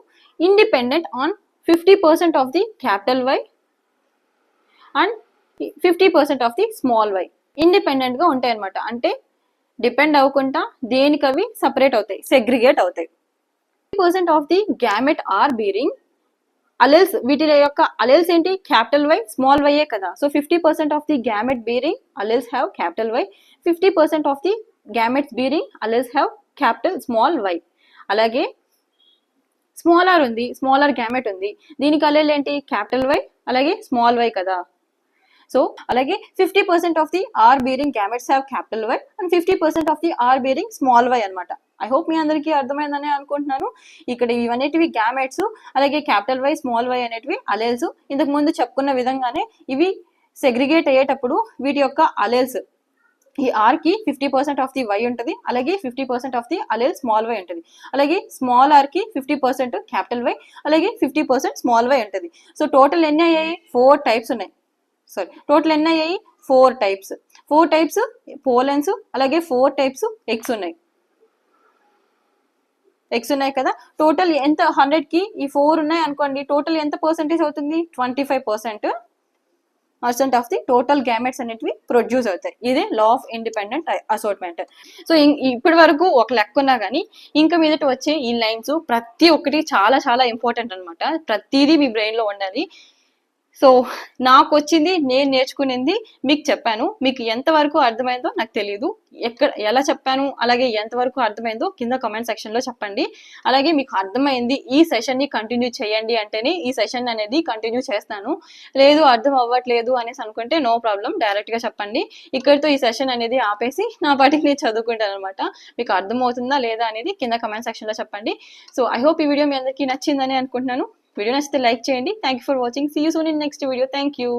independent on 50% of the capital Y and 50% of the small why. Independent గా ఉంటాయి అనమాట. అంటే depend అవ్వకుండా దేనికి అవి సపరేట్ అవుతాయి, సెగ్రిగేట్ అవుతాయి. 50% of the gamete are bearing alleles, వీటి యొక్క అలెల్స్ ఏంటి, క్యాపిటల్ వై స్మాల్ వైయే కదా. So 50% of the gamete bearing alleles have capital Y, 50% of the gametes bearing alleles have capital small Y. అలాగే స్మాల్ ఆర్ ఉంది, small R gamete ఉంది, దీనికి allele ఏంటి, క్యాపిటల్ వై అలాగే స్మాల్ వై కదా. So అలాగే 50% of the R bearing gametes have capital Y and 50% of the R bearing small Y అనమాట. I hope మీ అందరికీ అర్థమైందని అనుకుంటున్నాను. ఇక్కడ ఇవన్నిటివి గ్యామెట్స్, అలాగే క్యాపిటల్ వై స్మాల్ వై అనేటివి అలెల్స్. ఇంతకు ముందు చెప్పుకున్న విధంగానే ఇవి సెగ్రిగేట్ అయ్యేటప్పుడు వీటి యొక్క అలెల్స్, ఈ ఆర్ కి 50% ఆఫ్ ది వై ఉంటుంది, అలాగే 50% of the allele small Y ఉంటుంది. అలాగే స్మాల్ ఆర్ కి 50% క్యాపిటల్ వై అలాగే 50% స్మాల్ వై ఉంటుంది. సో టోటల్ ఎన్ని అయ్యాయి, 4 టైప్స్ ఉన్నాయి. టోటల్ ఎన్ని అయ్యాయి, 4 టైప్స్. 4 టైప్స్ పోలెన్స్, అలాగే 4 టైప్స్ ఎక్స్ ఉన్నాయి. ఎక్స్ ఉన్నాయి కదా. టోటల్ ఎంత, 100 కి ఈ 4 ఉన్నాయి అనుకోండి, టోటల్ ఎంత పర్సెంటేజ్ అవుతుంది, 25% ఆఫ్ ది టోటల్ గ్యామెట్స్ అనేటివి ప్రొడ్యూస్ అవుతాయి. ఇదే లా ఆఫ్ ఇండిపెండెంట్ అసోర్ట్మెంట్. సో ఇప్పటి వరకు ఒక లెక్క ఉన్నా కానీ ఇంకా మీదట వచ్చే ఈ లైన్స్ ప్రతి ఒక్కటి చాలా చాలా ఇంపార్టెంట్ అనమాట. ప్రతిదీ మీ బ్రెయిన్ లో ఉండాలి. సో నాకు వచ్చింది, నేను నేర్చుకునేది మీకు చెప్పాను. మీకు ఎంతవరకు అర్థమైందో నాకు తెలియదు, ఎలా చెప్పాను అలాగే ఎంతవరకు అర్థమైందో కింద కామెంట్ సెక్షన్ లో చెప్పండి. అలాగే మీకు అర్థమైంది, ఈ సెషన్ ని కంటిన్యూ చేయండి అంటేనే ఈ సెషన్ అనేది కంటిన్యూ చేస్తాను. లేదు అర్థం అవ్వట్లేదు అనేసి అనుకుంటే నో ప్రాబ్లం, డైరెక్ట్ గా చెప్పండి. ఇక్కడితో ఈ సెషన్ అనేది ఆపేసి నా పాటికి నేను చదువుకుంటాను అనమాట. మీకు అర్థమవుతుందా లేదా అనేది కింద కామెంట్ సెక్షన్ లో చెప్పండి. సో ఐ హోప్ ఈ వీడియో మీ అందరికీ నచ్చిందని అనుకుంటున్నాను. వీడియో నచ్చితే లైక్ చేయండి. Thank you for watching. See you soon in next video. Thank you.